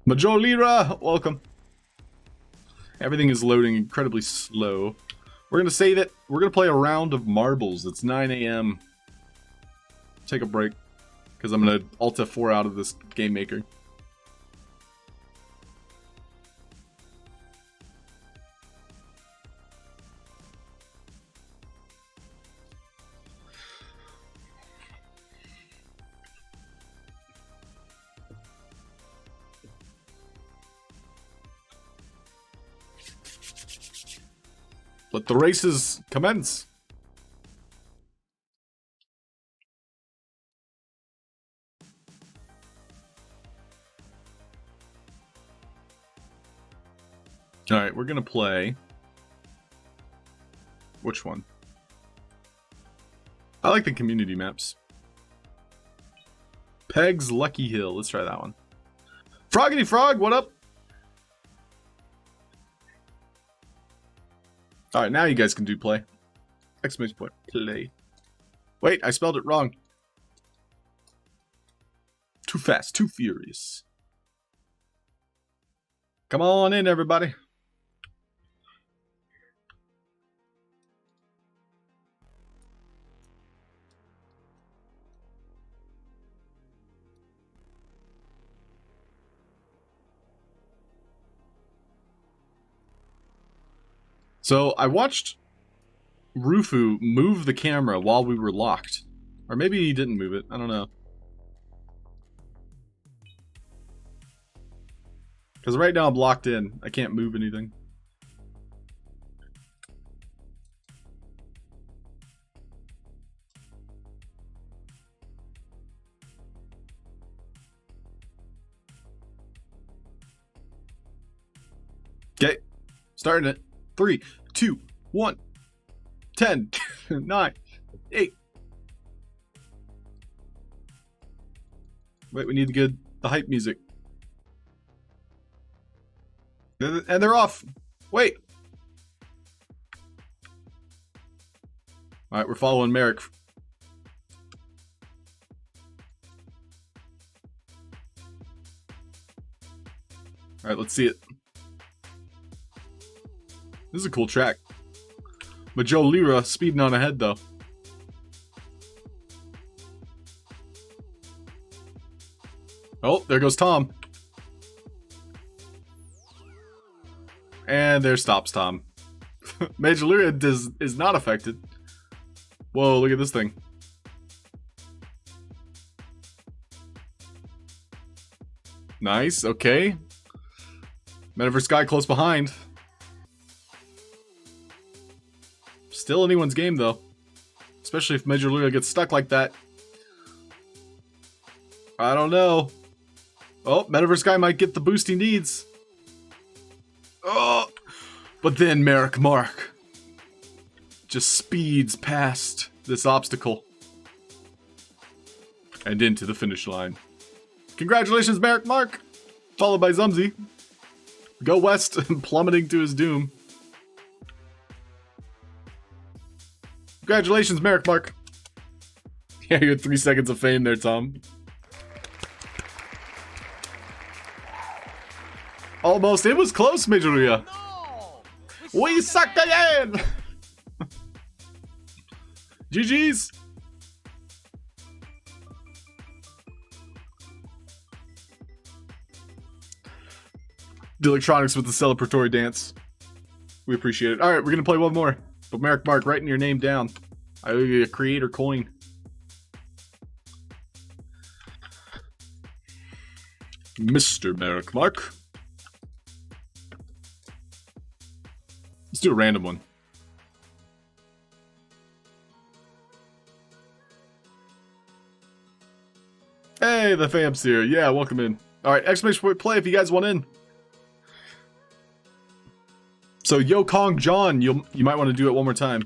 Majolira, welcome. Everything is loading incredibly slow. We're gonna say that we're gonna play a round of marbles. It's 9 a.m. Take a break, because I'm gonna Alt F4 out of this game maker. Let the races commence. All right, we're gonna play. Which one? I like the community maps. Peg's Lucky Hill. Let's try that one. Froggity Frog, what up? All right, now you guys can do play. Exclamation point, play. Wait, I spelled it wrong. Too fast, too furious. Come on in, everybody. So I watched Rufu move the camera while we were locked. Or maybe he didn't move it. I don't know. Because right now I'm locked in. I can't move anything. Okay. Starting it. 3, 2, 1, 10, 9, 8. Wait, we need to get the hype music. And they're off. Wait. Alright, we're following Merrick. Alright, let's see it. This is a cool track. But Joe Lira speeding on ahead though. Oh, there goes Tom. And there stops Tom. Major Lira is not affected. Whoa, look at this thing. Nice, okay. Metaverse guy close behind. Still anyone's game, though. Especially if Major Lira gets stuck like that. I don't know. Oh, Metaverse guy might get the boost he needs. Oh! But then Merrick Mark just speeds past this obstacle. And into the finish line. Congratulations, Merrick Mark! Followed by Zumzy. Go west, plummeting to his doom. Congratulations, Merrick Mark. Yeah, you had 3 seconds of fame there, Tom. Almost. It was close, Major Lira. No! We suck again! GG's. The electronics with the celebratory dance. We appreciate it. Alright, we're gonna play one more. But Merrick Mark, writing your name down. I owe you a creator coin. Mr. Merrick Mark. Let's do a random one. Hey, the fam's here. Yeah, welcome in. Alright, exclamation point play if you guys want in. So, Yo Kong John, you might want to do it one more time.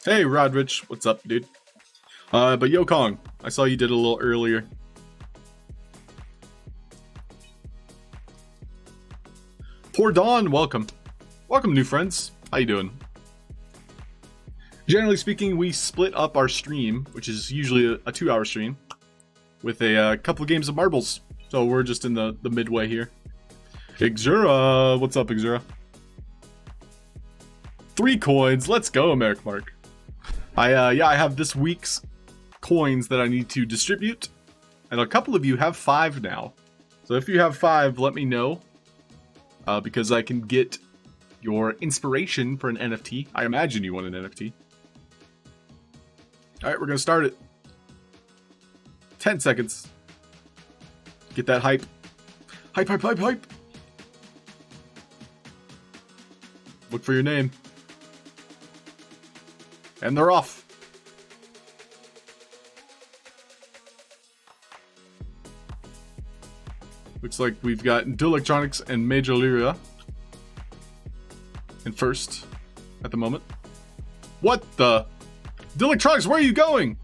Hey, Rodrich, what's up, dude? But Yo Kong, I saw you did a little earlier. Poor Dawn, welcome. Welcome, new friends. How you doing? Generally speaking, we split up our stream, which is usually a 2-hour stream, with a couple of games of marbles. So we're just in the midway here. Exura, what's up, Exura? 3 coins, let's go, Merrick Mark. I have this week's coins that I need to distribute, and a couple of you have 5 now. So if you have 5, let me know, because I can get your inspiration for an NFT. I imagine you want an NFT. Alright, we're gonna start it. 10 seconds. Get that hype. Hype, hype, hype, hype. Look for your name. And they're off. Looks like we've got Halfd0rk and Halfd0rk in first at the moment. What the? Halfd0rk, where are you going?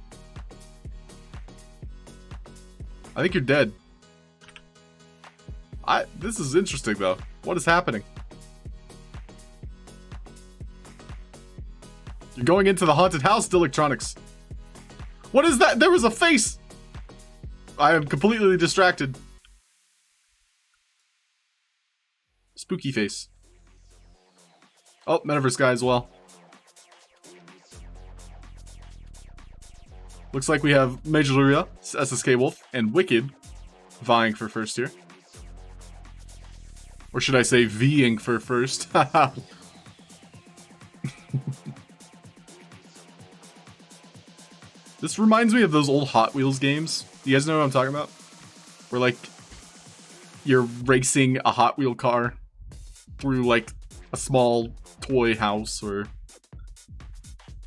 I think you're dead. This is interesting though. What is happening? You're going into the haunted house, Halfd0rk. What is that? There was a face! I am completely distracted. Spooky face. Oh, metaverse guy as well. Looks like we have Halfd0rk, SSK Wolf, and Wicked vying for first here. Or should I say Ving for first? This reminds me of those old Hot Wheels games. You guys know what I'm talking about? Where like you're racing a Hot Wheel car through like a small toy house or...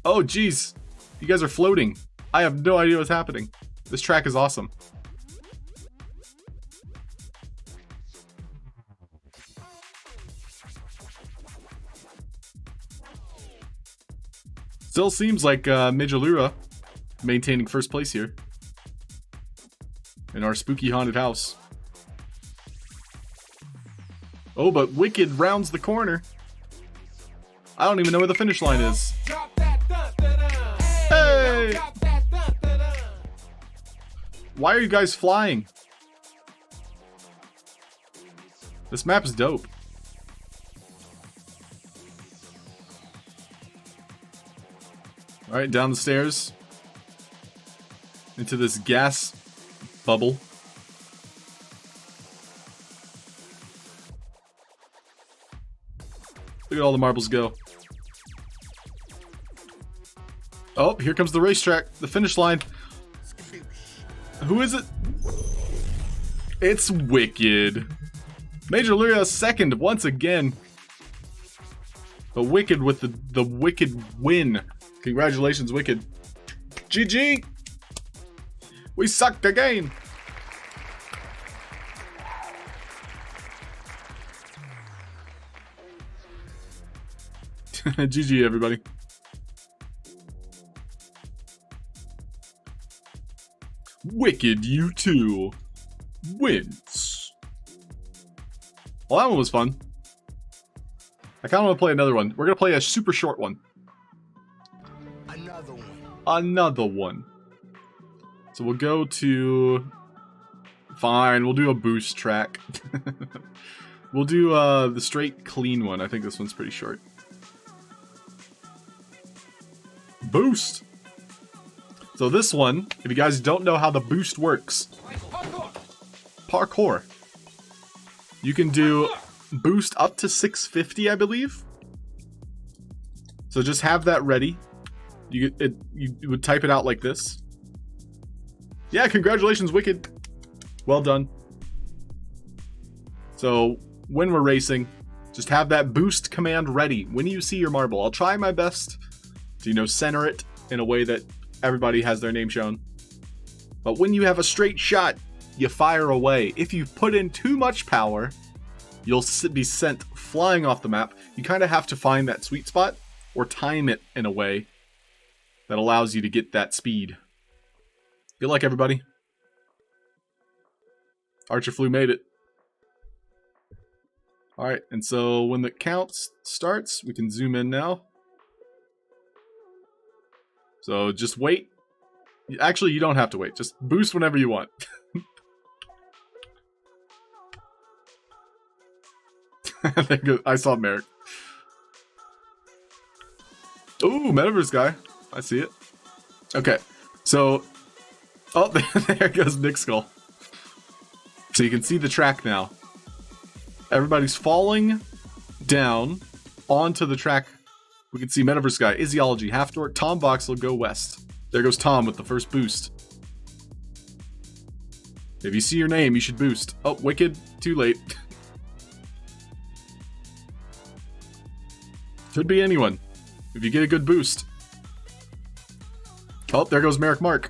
Oh geez, you guys are floating. I have no idea what's happening. This track is awesome. Still seems like Halfd0rk maintaining first place here in our spooky haunted house. Oh, but Wicked rounds the corner. I don't even know where the finish line is. Hey! Why are you guys flying? This map is dope. Alright, down the stairs. Into this gas bubble. Look at all the marbles go. Oh, here comes the racetrack. The finish line. Who is it? It's Wicked. Halfd0rk second once again. But Wicked with the Wicked win. Congratulations, Wicked. GG! We sucked again! GG, everybody. Wicked U2 wins. Well, that one was fun. I kind of want to play another one. We're going to play a super short one. Another one. So we'll go to... Fine, we'll do a boost track. We'll do the straight clean one. I think this one's pretty short. Boost! So this one, if you guys don't know how the boost works... Parkour. You can do boost up to 650, I believe. So just have that ready. You would type it out like this. Yeah, congratulations, Wicked. Well done. So when we're racing, just have that boost command ready when you see your marble. I'll try my best to, center it in a way that everybody has their name shown. But when you have a straight shot, you fire away. If you put in too much power, you'll be sent flying off the map. You kind of have to find that sweet spot or time it in a way that allows you to get that speed. Good luck, everybody. Archer Flu made it. Alright, and so when the count starts, we can zoom in now. So just wait. Actually, you don't have to wait. Just boost whenever you want. I saw Merrick. Ooh, metaverse guy. I see it. Okay, so... Oh, there goes Nick Skull. So you can see the track now. Everybody's falling down onto the track. We can see Metaverse Guy, Iziology, Halfd0rk, Tom Box will go west. There goes Tom with the first boost. If you see your name, you should boost. Oh, Wicked, too late. Could be anyone, if you get a good boost. Oh, there goes Merrick Mark.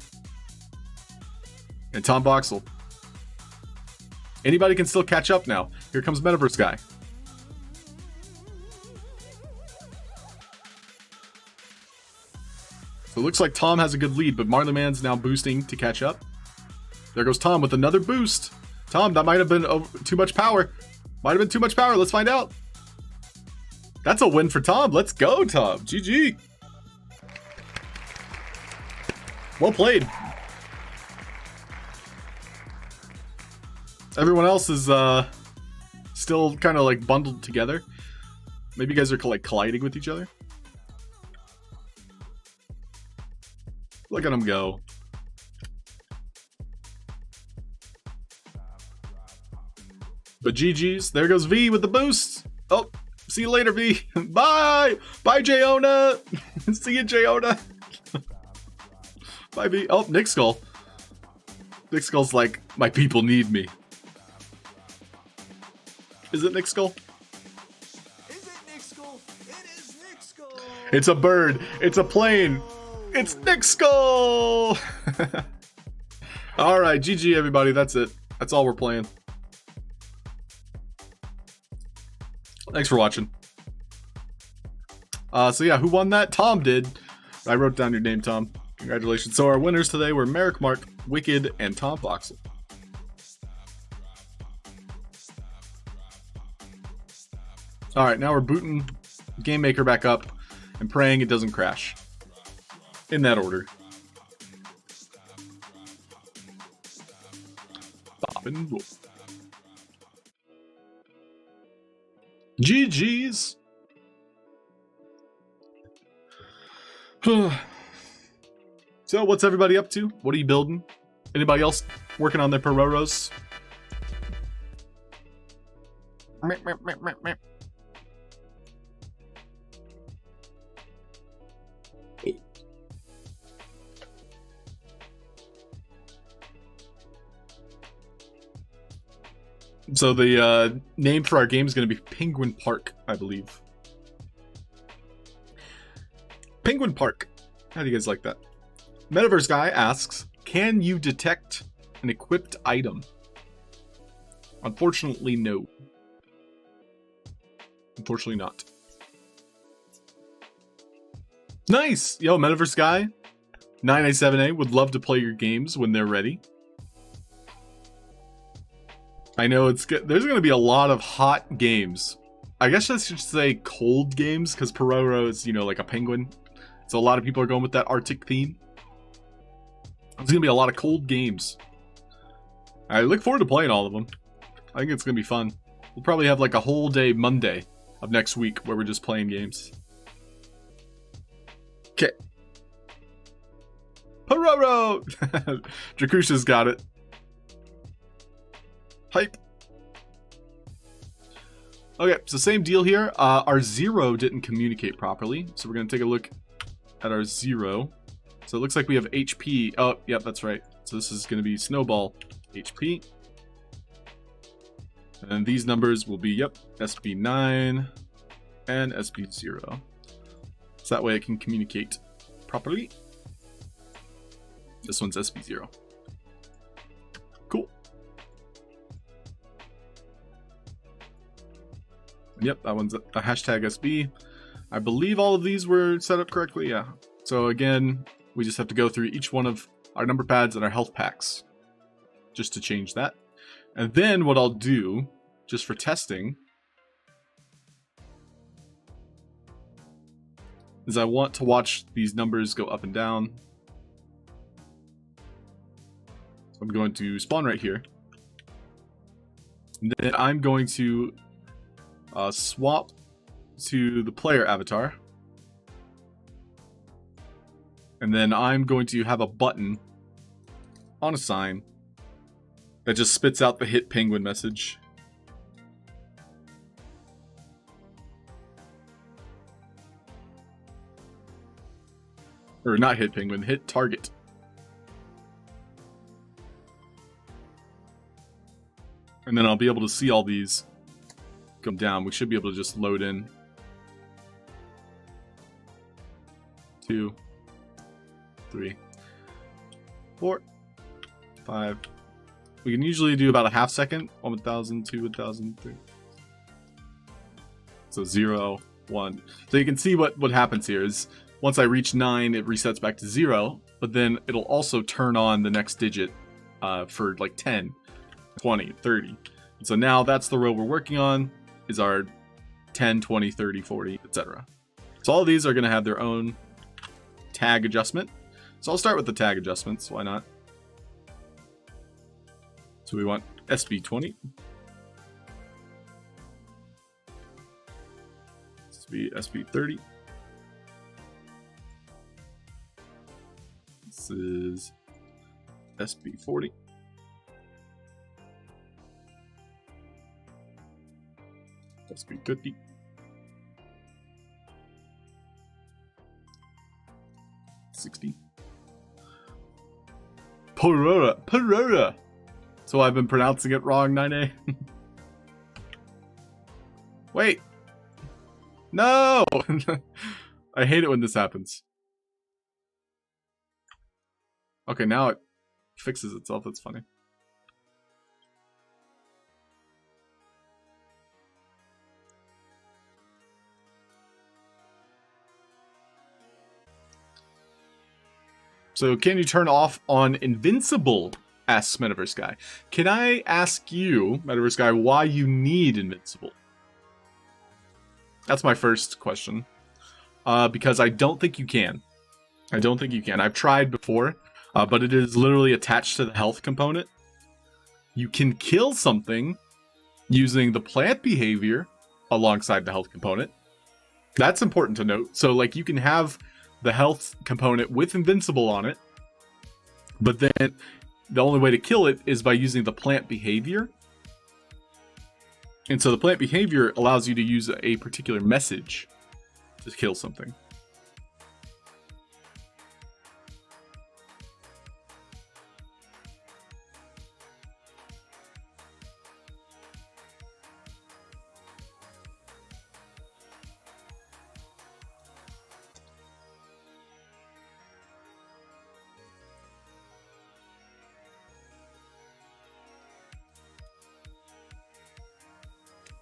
And Tom Boxel. Anybody can still catch up now. Here comes Metaverse Guy. So it looks like Tom has a good lead, but Marley Man's now boosting to catch up. There goes Tom with another boost. Tom, that might have been too much power. Might have been too much power. Let's find out. That's a win for Tom. Let's go, Tom. GG. Well played. Everyone else is still kind of like bundled together. Maybe you guys are like colliding with each other. Look at them go. But GG's. There goes V with the boost. Oh, see you later, V. Bye. Bye, Jayona. See you, Jayona. Bye, V. Oh, Nick Skull. Nick Skull's like, my people need me. Is it Nick Skull? Is it Nick Skull? It is Nick Skull. It's a bird. It's a plane. It's Nick Skull. All right, GG, everybody. That's it. That's all we're playing. Thanks for watching. So yeah, who won that? Tom did. I wrote down your name, Tom. Congratulations. So our winners today were Merrick Mark, Wicked, and Tom Boxel. All right, now we're booting Game Maker back up and praying it doesn't crash. In that order. Bop and roll. GG's. So, what's everybody up to? What are you building? Anybody else working on their Peroros? So the name for our game is going to be Penguin Park, I believe. Penguin Park. How do you guys like that? Metaverse Guy asks, can you detect an equipped item? Unfortunately, no. Unfortunately not. Nice! Yo, Metaverse Guy, 987A would love to play your games when they're ready. I know it's good. There's going to be a lot of hot games. I guess I should say cold games, because Peroro is, you know, like a penguin. So a lot of people are going with that Arctic theme. There's going to be a lot of cold games. I look forward to playing all of them. I think it's going to be fun. We'll probably have like a whole day Monday of next week where we're just playing games. Okay. Peroro! Drakusha's got it. Hype. Okay, so same deal here. Our 0 didn't communicate properly, so we're going to take a look at our 0. So it looks like we have HP. Oh, yep, that's right. So this is going to be Snowball HP. And then these numbers will be, yep, SB9 and SB0. So that way it can communicate properly. This one's SB0. Cool. Yep, that one's a hashtag SB. I believe all of these were set up correctly, yeah. So again, we just have to go through each one of our number pads and our health packs just to change that. And then what I'll do, just for testing, is I want to watch these numbers go up and down. I'm going to spawn right here. And then I'm going to swap to the player avatar. And then I'm going to have a button on a sign that just spits out the hit penguin message. Or not hit penguin, hit target. And then I'll be able to see all these come down. We should be able to just load in 2, 3, 4, 5. We can usually do about a half second. 1,000, 2, 1,000, 3. So 0, 1. So you can see what happens here is once I reach 9, it resets back to 0, but then it'll also turn on the next digit for like 10, 20, 30. And so now that's the row we're working on, is our 10, 20, 30, 40, etc. So all of these are going to have their own tag adjustment. So I'll start with the tag adjustments, why not? So we want SB20. This will be SB30. This is SB40. SB50. $60. Perora. So I've been pronouncing it wrong, 9A. Wait. No! I hate it when this happens. Okay, now it fixes itself. That's funny. So can you turn off on Invincible? Asks Metaverse Guy. Can I ask you, Metaverse Guy, why you need Invincible? That's my first question. Because I don't think you can. I don't think you can. I've tried before, but it is literally attached to the health component. You can kill something using the plant behavior alongside the health component. That's important to note. So, like, you can have the health component with Invincible on it, but then the only way to kill it is by using the plant behavior. And so the plant behavior allows you to use a particular message to kill something.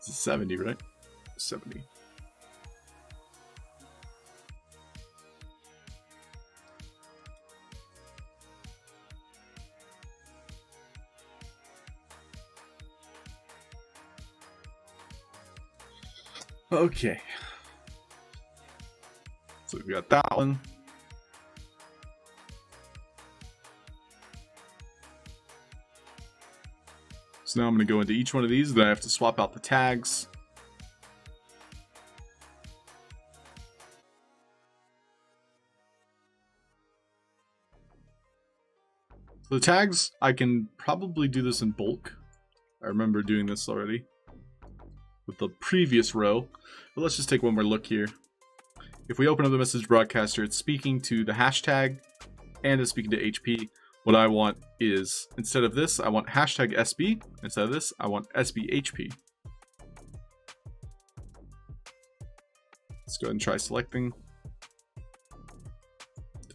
This is 70, right? 70. Okay. So we got that one. So now I'm going to go into each one of these. Then I have to swap out the tags. So the tags, I can probably do this in bulk. I remember doing this already with the previous row. But let's just take one more look here. If we open up the message broadcaster, it's speaking to the hashtag and it's speaking to HP. What I want is, instead of this, I want hashtag SB. Instead of this, I want SBHP. Let's go ahead and try selecting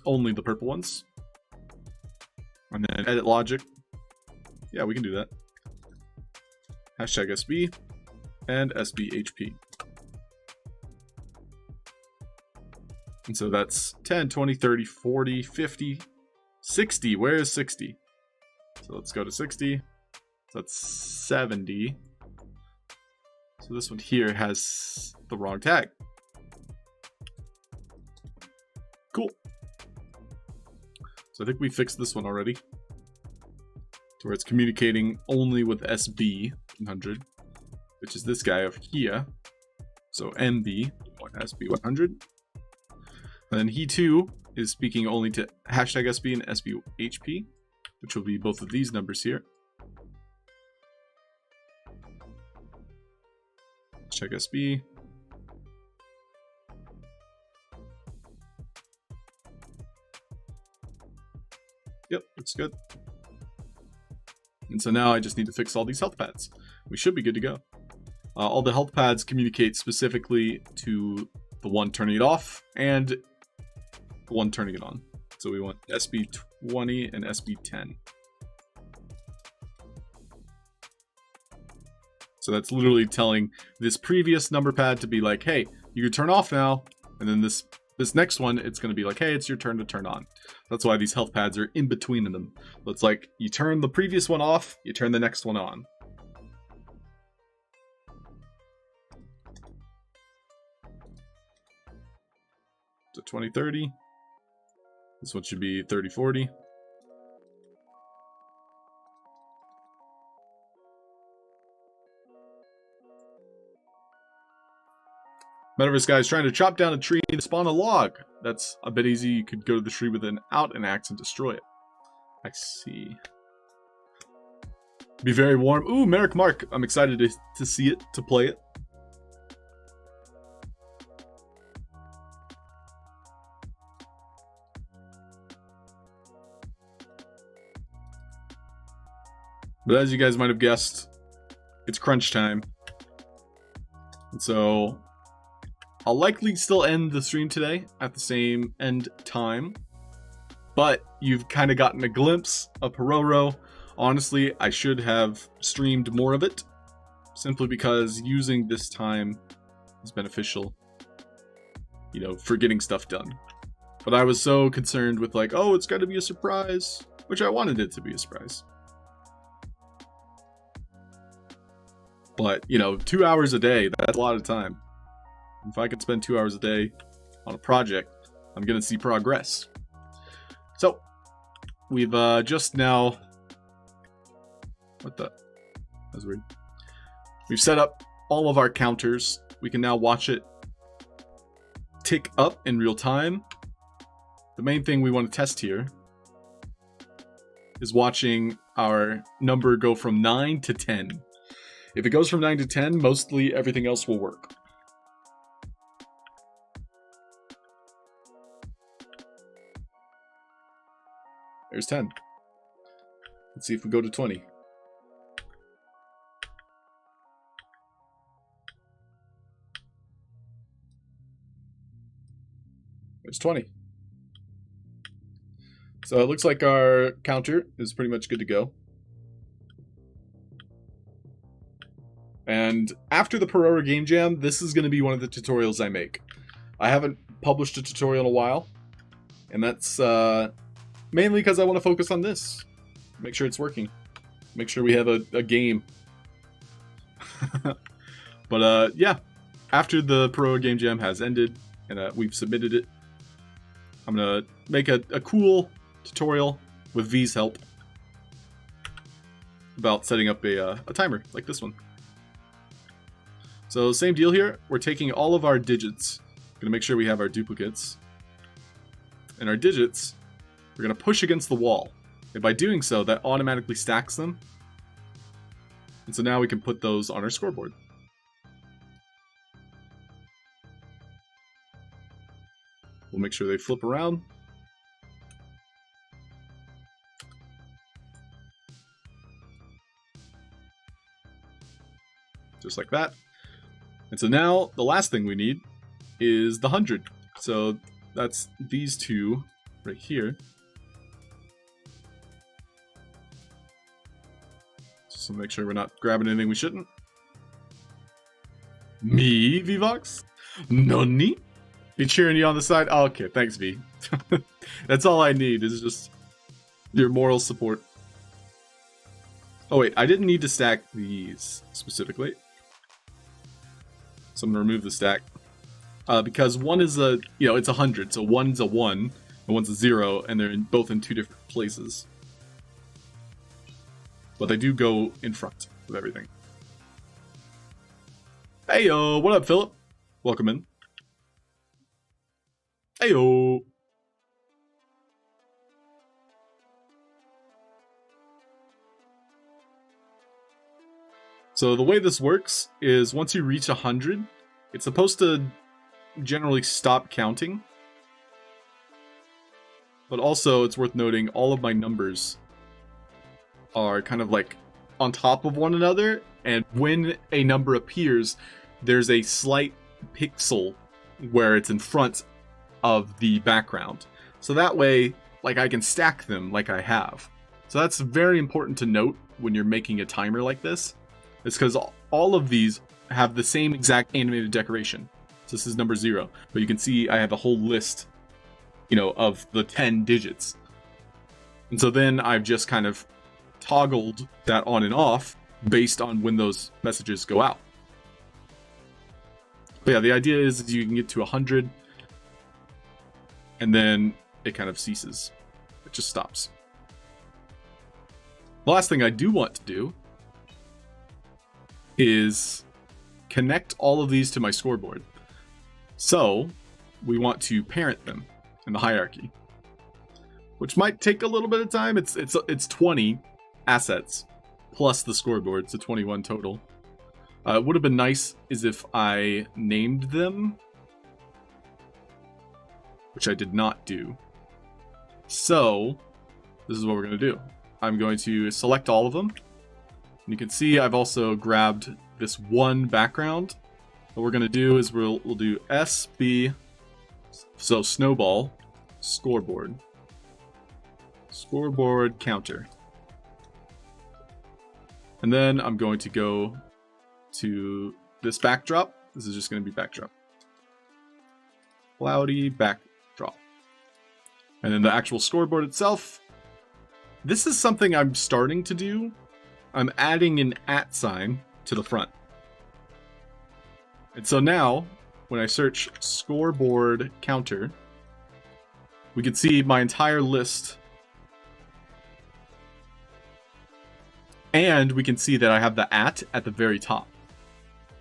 only the purple ones. And then edit logic. Yeah, we can do that. Hashtag SB and SBHP. And so that's 10, 20, 30, 40, 50, 60. Where is 60? So let's go to 60. So that's 70. So this one here has the wrong tag. Cool. So I think we fixed this one already, to where it's communicating only with SB100, which is this guy over here. So MB, SB100. And then he too is speaking only to hashtag SB and SBHP, which will be both of these numbers here. Check SB. Yep, that's good. And so now I just need to fix all these health pads. We should be good to go. All the health pads communicate specifically to the one turning it off and the one turning it on. So we want SB20 and SB10. So that's literally telling this previous number pad to be like, hey, you can turn off now. And then this next one, it's going to be like, hey, it's your turn to turn on. That's why these health pads are in between them. So it's like you turn the previous one off, you turn the next one on. So 2030. This one should be 3040. Metaverse guy is trying to chop down a tree and spawn a log. That's a bit easy. You could go to the tree with an axe and destroy it. I see. Be very warm. Ooh, Merrick Mark. I'm excited to see it, to play it. But as you guys might have guessed, it's crunch time. And so I'll likely still end the stream today at the same end time. But you've kind of gotten a glimpse of Halfd0rk. Honestly, I should have streamed more of it, simply because using this time is beneficial, you know, for getting stuff done. But I was so concerned with like, oh, it's got to be a surprise, which I wanted it to be a surprise. But, you know, 2 hours a day, that's a lot of time. If I could spend 2 hours a day on a project, I'm going to see progress. So, we've just now... What the? That's weird. We've set up all of our counters. We can now watch it tick up in real time. The main thing we want to test here is watching our number go from 9 to 10. If it goes from 9 to 10, mostly everything else will work. There's 10. Let's see if we go to 20. There's 20. So it looks like our counter is pretty much good to go. And after the Halfd0rk Game Jam, this is going to be one of the tutorials I make. I haven't published a tutorial in a while, and that's mainly because I want to focus on this. Make sure it's working. Make sure we have a game. But yeah, after the Halfd0rk Game Jam has ended, and we've submitted it, I'm going to make a cool tutorial with V's help about setting up a timer like this one. So same deal here. We're taking all of our digits. Gonna make sure we have our duplicates. And our digits, we're gonna push against the wall. And by doing so, that automatically stacks them. And so now we can put those on our scoreboard. We'll make sure they flip around. Just like that. And so now the last thing we need is the 100. So that's these two right here. So make sure we're not grabbing anything we shouldn't. Me, VVox? Nonni? Be cheering you on the side? Oh, okay, thanks, V. That's all I need, is just your moral support. Oh wait, I didn't need to stack these specifically. So I'm going to remove the stack. Because one is a, you know, it's 100. So one's a 1 and one's a 0. And they're both in two different places. But they do go in front of everything. Heyo, what up, Philip? Welcome in. Heyo. So the way this works is once you reach 100, it's supposed to generally stop counting. But also, it's worth noting, all of my numbers are kind of like on top of one another, and when a number appears, there's a slight pixel where it's in front of the background. So that way, like, I can stack them like I have. So that's very important to note when you're making a timer like this. It's because all of these have the same exact animated decoration. So this is number 0, but you can see I have a whole list, you know, of the 10 digits. And so then I've just kind of toggled that on and off based on when those messages go out. But yeah, the idea is you can get to 100 and then it kind of ceases. It just stops. The last thing I do want to do is connect all of these to my scoreboard. So we want to parent them in the hierarchy, which might take a little bit of time. It's 20 assets plus the scoreboard, so 21 total. It would have been nice is if I named them, which I did not do. So this is what we're going to do. I'm going to select all of them. And you can see I've also grabbed this one background. What we're going to do is we'll do SB, so snowball, scoreboard. Scoreboard counter. And then I'm going to go to this backdrop. This is just going to be backdrop. Cloudy backdrop. And then the actual scoreboard itself. This is something I'm starting to do. I'm adding an @ sign to the front. And so now, when I search scoreboard counter, we can see my entire list. And we can see that I have the @ at the very top.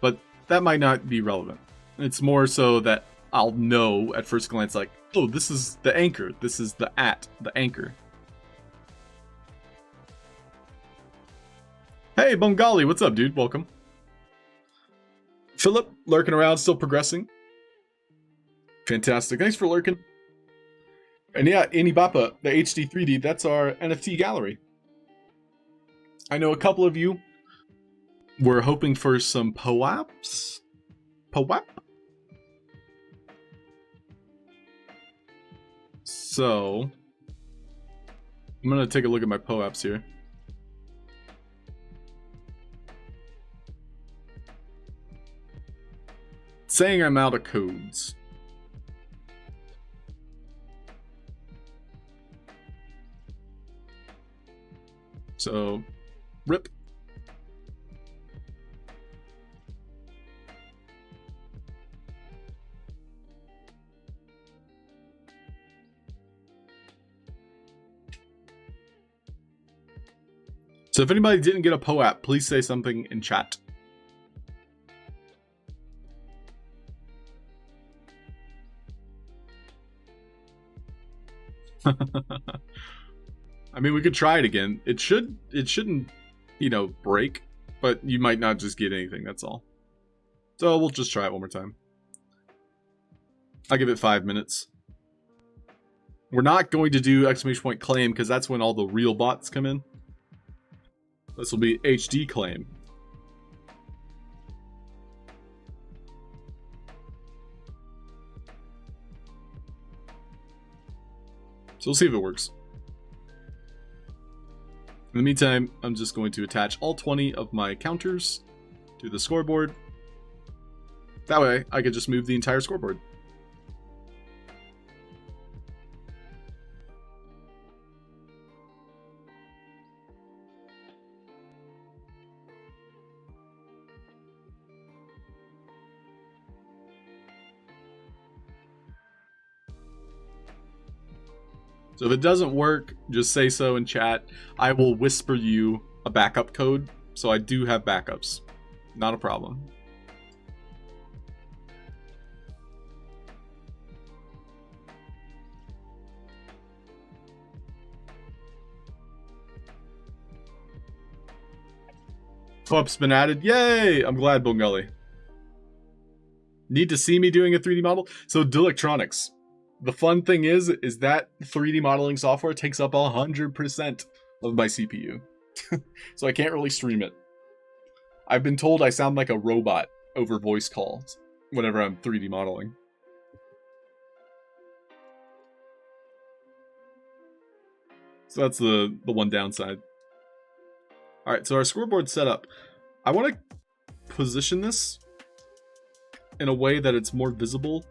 But that might not be relevant. It's more so that I'll know at first glance, like, oh, this is the anchor. This is the @ the anchor. Hey, Bengali, what's up, dude? Welcome. Philip, lurking around, still progressing. Fantastic. Thanks for lurking. And yeah, Inibapa, the HD 3D, that's our NFT gallery. I know a couple of you were hoping for some POAPs. POAP? So, I'm going to take a look at my POAPs here. Saying I'm out of codes. So, rip. So if anybody didn't get a POAP, please say something in chat. I mean, we could try it again. It shouldn't, you know, break, but you might not just get anything, that's all. So we'll just try it one more time. I'll give it 5 minutes. We're not going to do exclamation point claim because that's when all the real bots come in. This will be HD claim. So we'll see if it works. In the meantime, I'm just going to attach all 20 of my counters to the scoreboard. That way, I could just move the entire scoreboard. So if it doesn't work, just say so in chat. I will whisper you a backup code. So I do have backups. Not a problem. Co-op's been added. Yay! I'm glad, Bengali. Need to see me doing a 3D model? So Delectronics. The fun thing is that 3D modeling software takes up 100% of my CPU. So I can't really stream it. I've been told I sound like a robot over voice calls whenever I'm 3D modeling. So that's the one downside. All right, so our scoreboard setup. I want to position this in a way that it's more visible.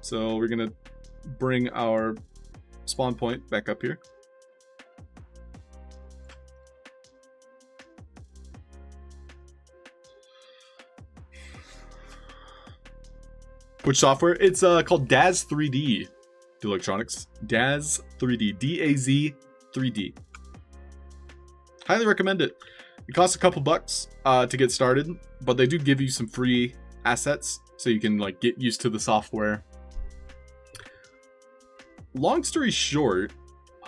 So we're gonna bring our spawn point back up here. Which software? It's called Daz 3D. Electronics. Daz 3D. D-A-Z 3D. Highly recommend it. It costs a couple bucks to get started, but they do give you some free assets so you can like get used to the software. Long story short,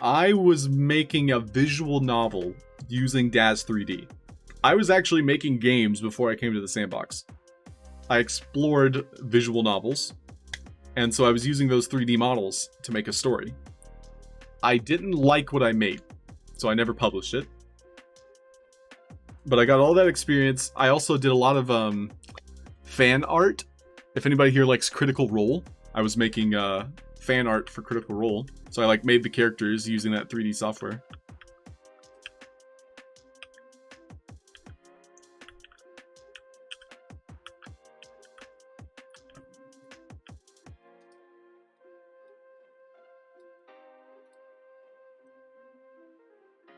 I was making a visual novel using Daz 3D. I was actually making games before I came to the Sandbox. I explored visual novels, and so I was using those 3D models to make a story. I didn't like what I made, so I never published it. But I got all that experience. I also did a lot of fan art. If anybody here likes Critical Role, I was making fan art for Critical Role. So I like made the characters using that 3D software.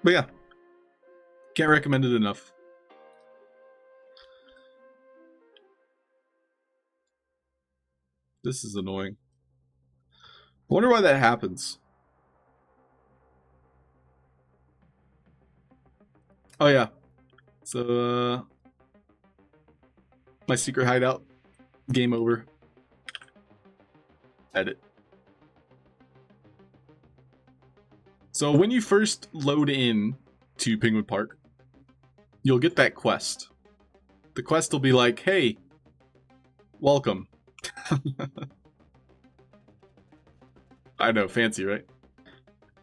But yeah, can't recommend it enough. This is annoying. I wonder why that happens. Oh yeah, so my secret hideout, game over. Edit. So when you first load in to Penguin Park, you'll get that quest. The quest will be like, hey, welcome. I know, fancy, right?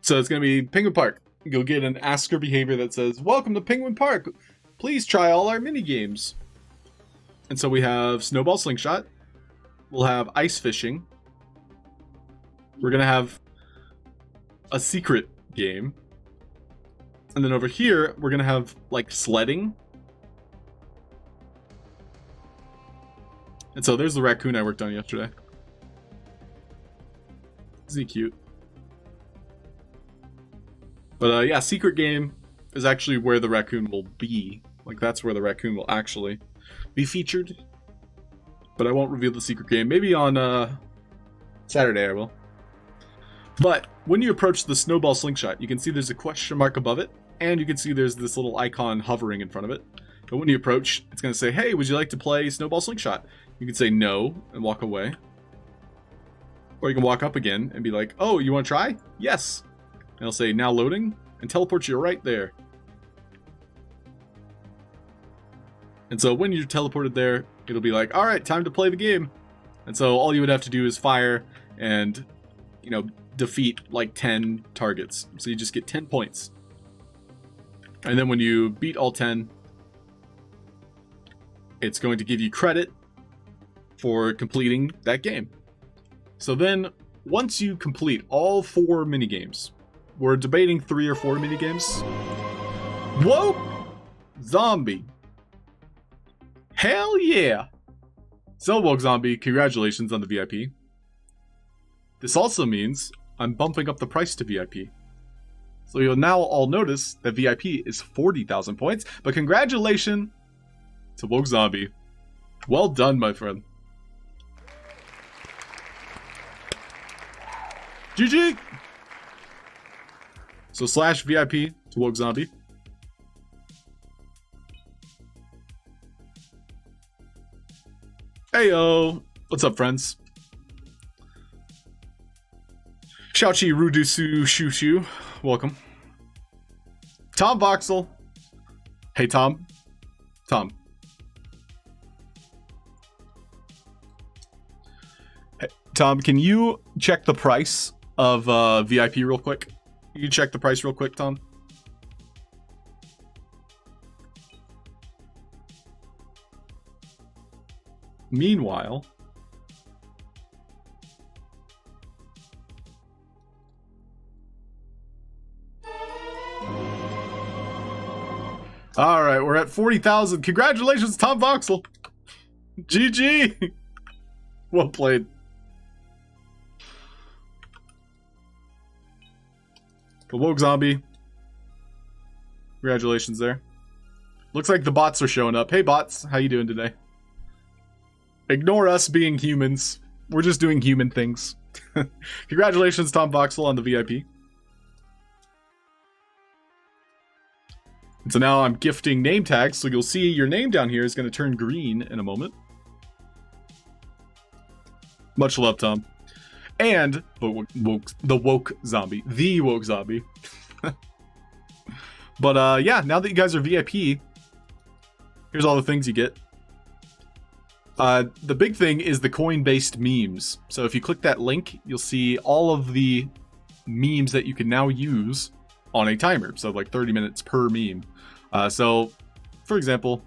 So it's going to be Penguin Park. You'll get an asker behavior that says, welcome to Penguin Park. Please try all our mini games. And so we have Snowball Slingshot. We'll have ice fishing. We're going to have a secret game. And then over here, we're going to have like sledding. And so there's the raccoon I worked on yesterday. Isn't he cute? But yeah, secret game is actually where the raccoon will be. Like that's where the raccoon will actually be featured. But I won't reveal the secret game. Maybe on Saturday I will. But when you approach the Snowball Slingshot, you can see there's a question mark above it. And you can see there's this little icon hovering in front of it. But when you approach, it's going to say, hey, would you like to play Snowball Slingshot? You can say no and walk away. Or you can walk up again and be like, oh, you want to try? Yes. And it'll say, now loading, and teleport you right there. And so when you're teleported there, it'll be like, all right, time to play the game. And so all you would have to do is fire and, you know, defeat like 10 targets. So you just get 10 points. And then when you beat all 10, it's going to give you credit for completing that game. So then, once you complete all 4 minigames, we're debating 3 or 4 minigames. Whoa! Zombie. Hell yeah! So, Woke Zombie, congratulations on the VIP. This also means I'm bumping up the price to VIP. So you'll now all notice that VIP is 40,000 points, but congratulations to Woke Zombie. Well done, my friend. GG! So slash VIP to Woke Zombie. Heyo! What's up, friends? Xiaoqi Rudusu Shushu. Welcome. Tom Voxel. Hey, Tom. Tom. Hey, Tom, can you check the price of VIP real quick? You can check the price real quick, Tom. Meanwhile, all right, we're at 40,000. Congratulations, Tom Voxel. GG. Well played. The woke zombie. Congratulations there. Looks like the bots are showing up. Hey bots, how you doing today? Ignore us being humans. We're just doing human things. Congratulations, Tom Voxel, on the VIP. And so now I'm gifting name tags, so you'll see your name down here is going to turn green in a moment. Much love, Tom. And the woke zombie. The woke zombie. But yeah, now that you guys are VIP, here's all the things you get. The big thing is the coin-based memes. So if you click that link, you'll see all of the memes that you can now use on a timer. So like 30 minutes per meme. So, for example,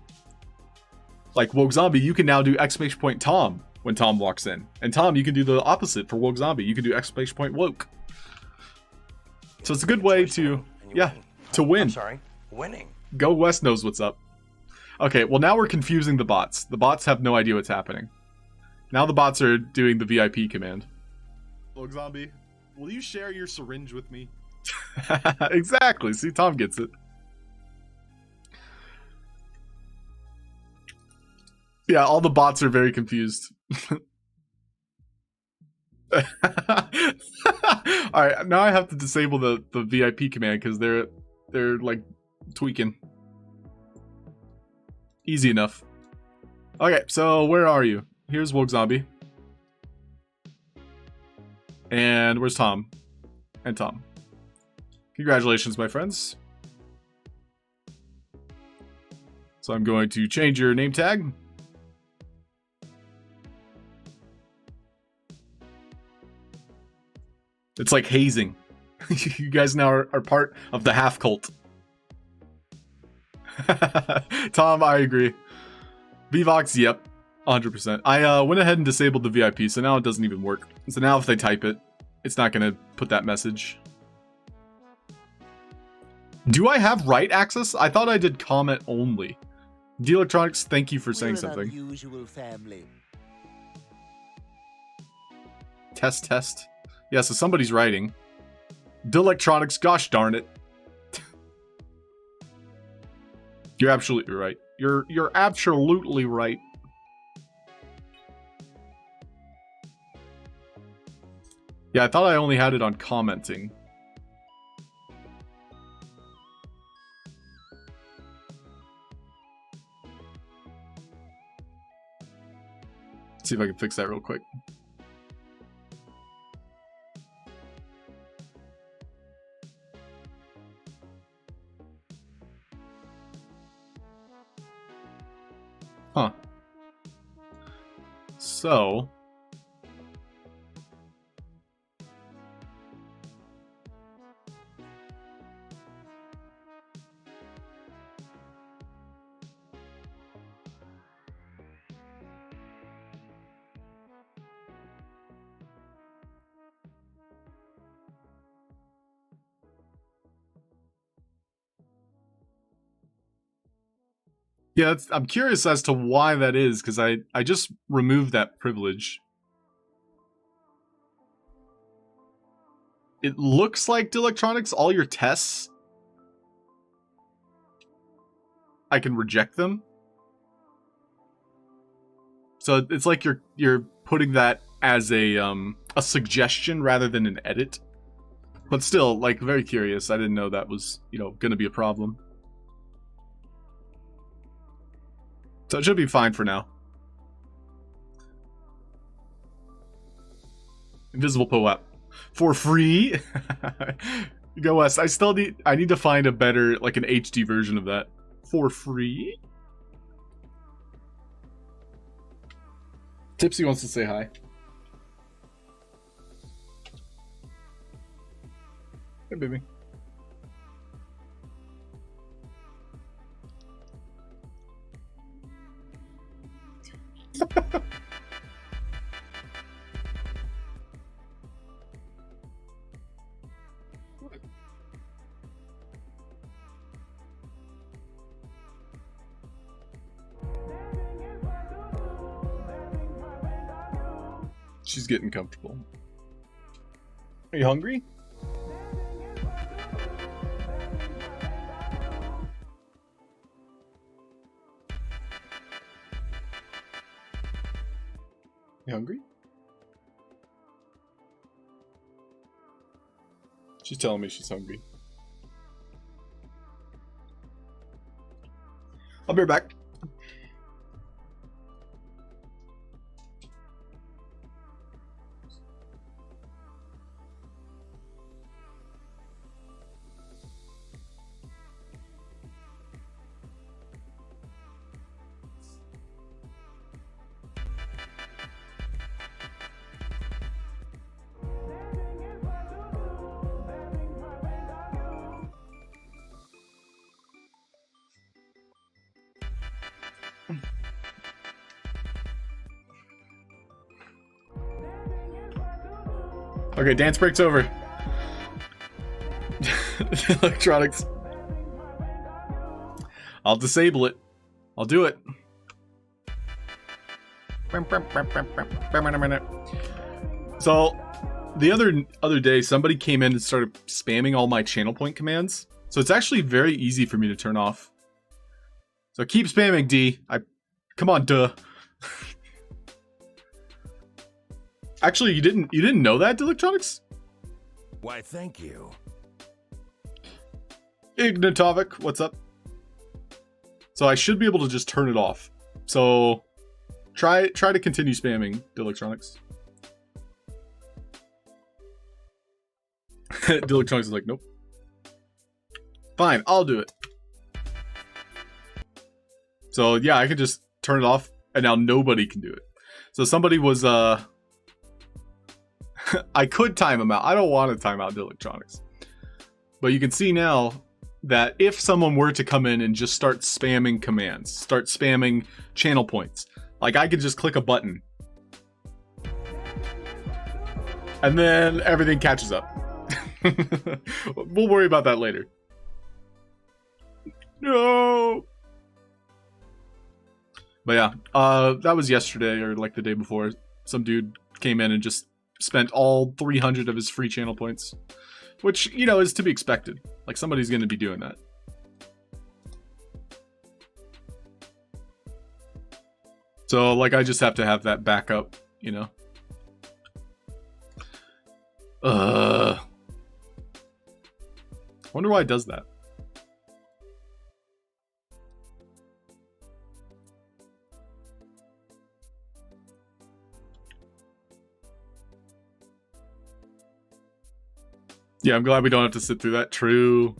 like Woke Zombie, you can now do exclamation point Tom when Tom walks in. And Tom, you can do the opposite for Woke Zombie. You can do exclamation point Woke. So it's a good way to, yeah, to win. I'm sorry, winning. Go West knows what's up. Okay, well now we're confusing the bots. The bots have no idea what's happening. Now the bots are doing the VIP command. Woke Zombie, will you share your syringe with me? Exactly, see, Tom gets it. Yeah, all the bots are very confused. Alright, now I have to disable the VIP command because they're like tweaking. Easy enough. Okay, so where are you? Here's Woke Zombie. And where's Tom? And Tom. Congratulations, my friends. So I'm going to change your name tag. It's like hazing. You guys now are part of the half cult. Tom, I agree. VVox, yep. 100%. I went ahead and disabled the VIP, so now it doesn't even work. So now if they type it, it's not going to put that message. Do I have write access? I thought I did comment only. D-Electronics, thank you for saying something. Unusual family. Test, test. Yeah, so somebody's writing. D-Electronics, gosh darn it. You're absolutely right. You're absolutely right. Yeah, I thought I only had it on commenting. Let's see if I can fix that real quick. Huh. So... yeah, I'm curious as to why that is, because I just removed that privilege. It looks like D-Electronics, all your tests, I can reject them. So it's like you're putting that as a suggestion rather than an edit. But still, like, very curious. I didn't know that was, you know, gonna be a problem. So it should be fine for now. Invisible POAP. For free? Go West. I need to find a better, like an HD version of that. For free? Tipsy wants to say hi. Hey, baby. She's getting comfortable. Are you hungry? You hungry? She's telling me she's hungry. I'll be right back. Okay, dance break's over. Electronics. I'll disable it. I'll do it. So, the other day, somebody came in and started spamming all my channel point commands. So it's actually very easy for me to turn off. So keep spamming, D. Come on, duh. Actually, you didn't know that, Electronics? Why, thank you. Ignatovic, what's up? So I should be able to just turn it off. So try to continue spamming, Electronics. Electronics is like, nope. Fine, I'll do it. So yeah, I can just turn it off, and now nobody can do it. So somebody was I could time them out. I don't want to time out the Electronics. But you can see now that if someone were to come in and just start spamming commands, start spamming channel points, like I could just click a button. And then everything catches up. We'll worry about that later. No! But yeah, that was yesterday or like the day before. Some dude came in and just spent all 300 of his free channel points, which, you know, is to be expected. Like, somebody's going to be doing that. So, like, I just have to have that backup, you know. Wonder why it does that. Yeah, I'm glad we don't have to sit through that. True.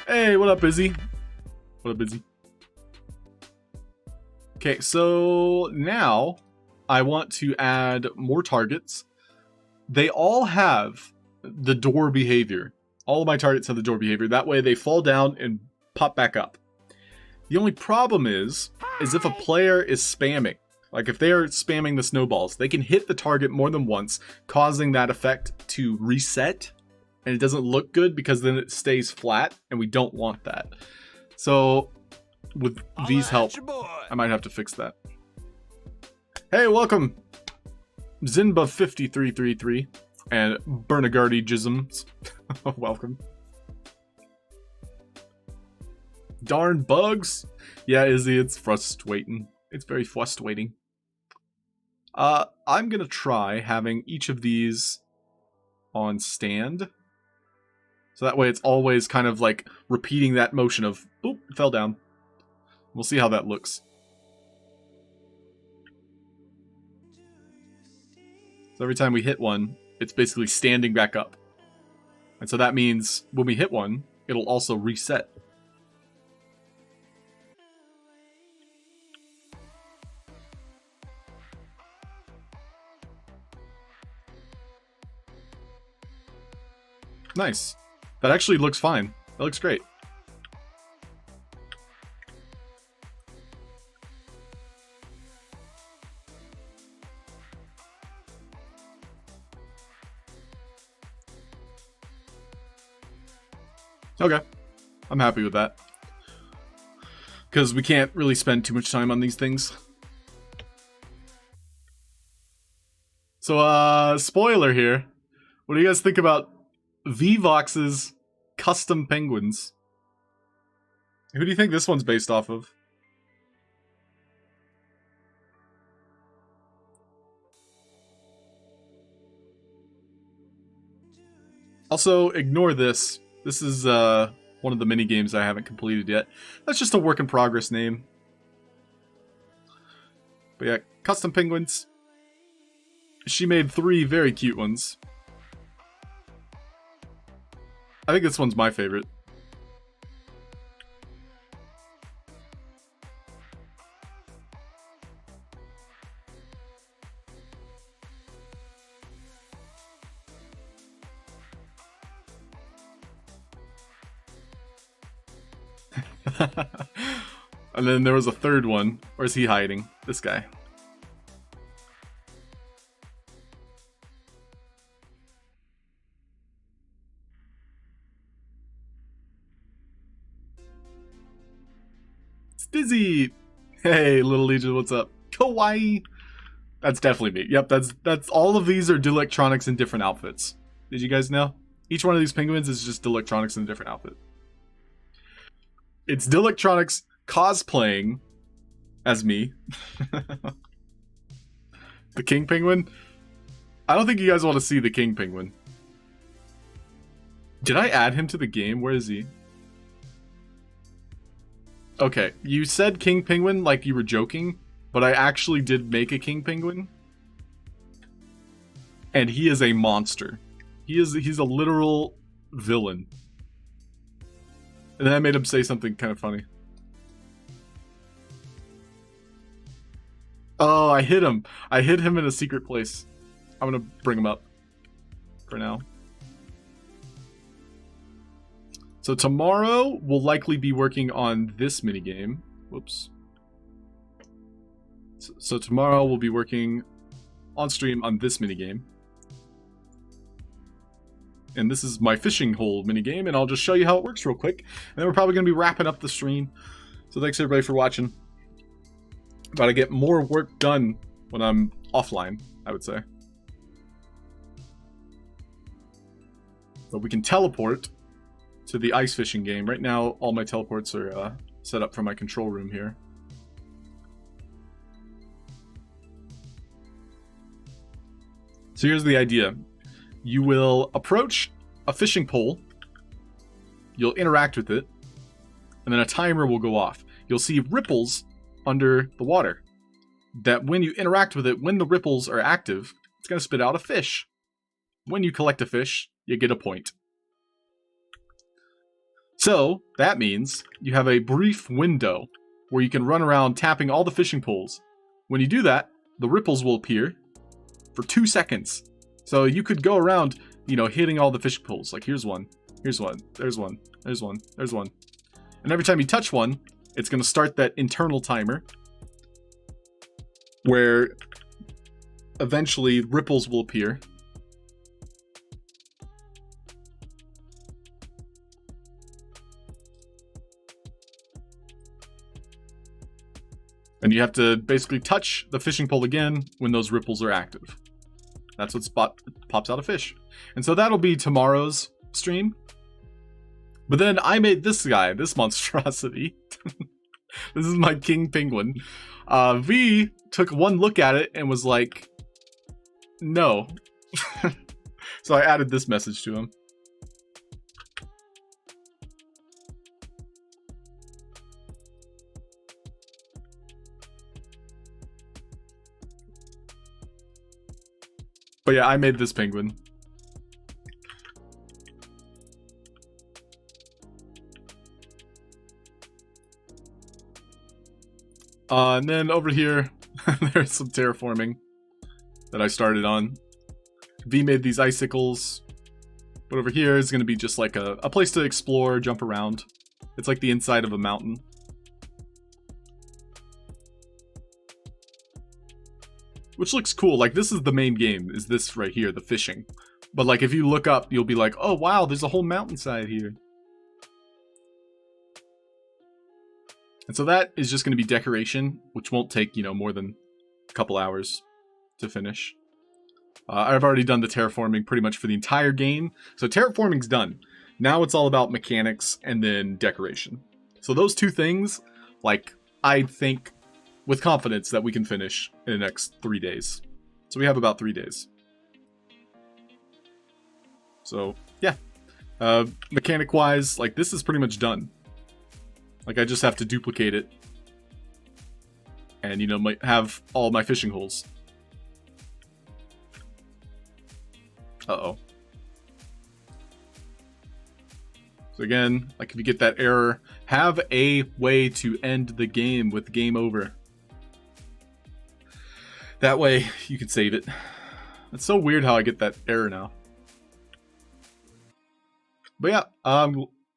Hey, what up, Busy? What up, Busy? Okay, so now I want to add more targets. They all have the door behavior. All of my targets have the door behavior. That way they fall down and pop back up. The only problem is if a player is spamming. Like, if they are spamming the snowballs, they can hit the target more than once, causing that effect to reset, and it doesn't look good because then it stays flat, and we don't want that. So, with V's help, I might have to fix that. Hey, welcome! Zinba5333 and Bernagardi Jisms. Welcome. Darn bugs! Yeah, Izzy, it's frustrating. It's very frustrating. I'm gonna try having each of these on stand. So that way it's always kind of like repeating that motion of, oop, it fell down. We'll see how that looks. So every time we hit one, it's basically standing back up. And so that means when we hit one, it'll also reset. Nice. That actually looks fine. That looks great. Okay. I'm happy with that. Because we can't really spend too much time on these things. So, spoiler here. What do you guys think about VVox's custom penguins? Who do you think this one's based off of? Also, ignore this. This is one of the mini games I haven't completed yet. That's just a work in progress name. But yeah, custom penguins. She made 3 very cute ones. I think this one's my favorite. And then there was a third one. Where's he hiding? This guy. It's Dizzy! Hey, little Legion, what's up? Kawaii! That's definitely me. Yep, that's all of these are Dilectronics in different outfits. Did you guys know? Each one of these penguins is just Dilectronics in a different outfit. It's Dilectronics cosplaying as me. The King Penguin? I don't think you guys want to see the King Penguin. Did I add him to the game? Where is he? Okay, you said King Penguin like you were joking, but I actually did make a King Penguin. And he is a monster. He's a literal villain. And then I made him say something kind of funny. Oh, I hid him. I hid him in a secret place. I'm gonna bring him up for now. So tomorrow we'll likely be working on this minigame. Whoops. So tomorrow we'll be working on stream on this minigame. And this is my fishing hole minigame, and I'll just show you how it works real quick. And then we're probably going to be wrapping up the stream. So thanks everybody for watching. About to get more work done when I'm offline, I would say. But we can teleport to the ice fishing game. Right now, all my teleports are set up for my control room here. So here's the idea. You will approach a fishing pole, you'll interact with it, and then a timer will go off. You'll see ripples under the water. That when you interact with it, when the ripples are active, it's going to spit out a fish. When you collect a fish, you get a point. So, that means you have a brief window where you can run around tapping all the fishing poles. When you do that, the ripples will appear for 2 seconds. So you could go around, you know, hitting all the fishing poles. Like, here's one, there's one, there's one, there's one. And every time you touch one, it's going to start that internal timer where eventually ripples will appear. And you have to basically touch the fishing pole again when those ripples are active. That's what pops out a fish. And so that'll be tomorrow's stream. But then I made this guy, this monstrosity. This is my King Penguin. V took one look at it and was like, no. So I added this message to him. But yeah, I made this penguin. And then over here, there's some terraforming that I started on. V made these icicles. But over here is going to be just like a place to explore, jump around. It's like the inside of a mountain. Which looks cool. Like, this is the main game, is this right here, the fishing. But like, if you look up, you'll be like, oh wow, there's a whole mountainside here. And so that is just going to be decoration, which won't take, you know, more than a couple hours to finish. I've already done the terraforming pretty much for the entire game. So terraforming's done. Now it's all about mechanics and then decoration. So those two things, like, I think with confidence that we can finish in the next 3 days. So we have about 3 days. So, yeah. Mechanic-wise, like, this is pretty much done. Like, I just have to duplicate it. And, you know, have all my fishing holes. Uh-oh. So again, like, if you get that error, have a way to end the game with game over. That way, you can save it. It's so weird how I get that error now. But yeah,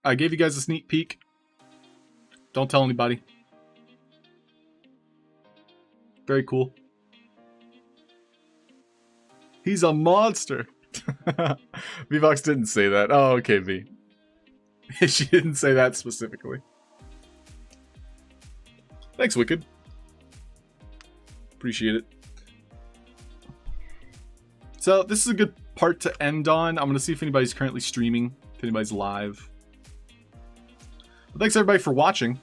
I gave you guys a sneak peek. Don't tell anybody. Very cool. He's a monster. VVox didn't say that. Oh, okay, V. She didn't say that specifically. Thanks, Wicked. Appreciate it. So, this is a good part to end on. I'm going to see if anybody's currently streaming, if anybody's live. Well, thanks, everybody, for watching.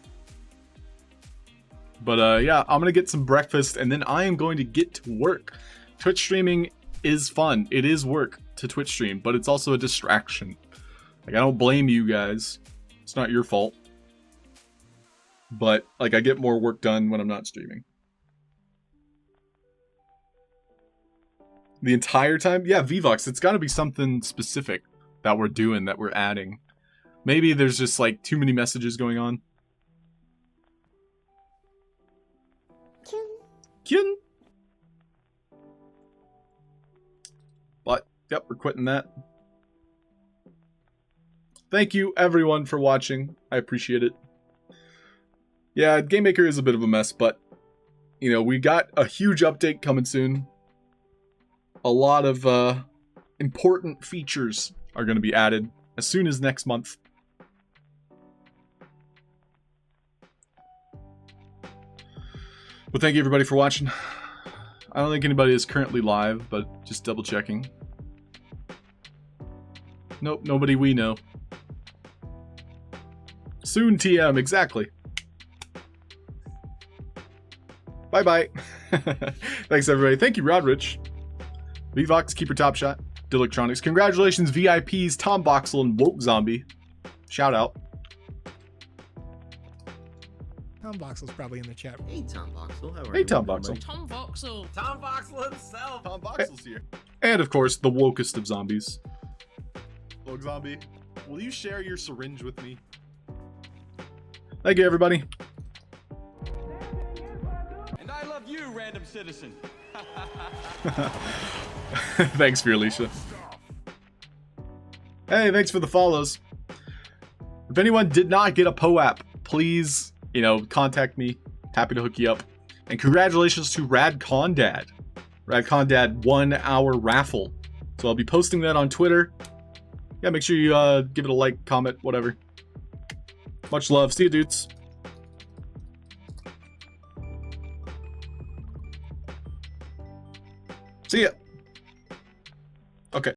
But, yeah, I'm going to get some breakfast, and then I am going to get to work. Twitch streaming is fun. It is work to Twitch stream, but it's also a distraction. Like, I don't blame you guys. It's not your fault. But, like, I get more work done when I'm not streaming. The entire time? Yeah, VVox, it's got to be something specific that we're doing, that we're adding. Maybe there's just, like, too many messages going on. Kyun. But, yep, we're quitting that. Thank you, everyone, for watching. I appreciate it. Yeah, Game Maker is a bit of a mess, but, you know, we got a huge update coming soon. A lot of important features are going to be added as soon as next month. Well, thank you, everybody, for watching. I don't think anybody is currently live, but just double checking. Nope, nobody we know. Soon TM, exactly. Bye-bye. Thanks, everybody. Thank you, Rodrich. VVox, Keeper Top Shot. Electronics. Congratulations, VIPs, Tom Boxel and Woke Zombie. Shout out. Tom Voxel's probably in the chat. Hey, Tom Voxel. How are you? Hey, Tom Boxel. Tom Voxel. Tom Voxel himself. Tom Boxel's here. And, of course, the wokest of zombies. Woke Zombie, will you share your syringe with me? Thank you, everybody. And I love you, random citizen. Thanks, Fearlisha. Hey, thanks for the follows. If anyone did not get a POAP, please, you know, contact me. Happy to hook you up. And congratulations to Rad Condad. Rad Condad 1 hour raffle. So I'll be posting that on Twitter. Yeah, make sure you give it a like, comment, whatever. Much love. See you, dudes. See ya. Okay.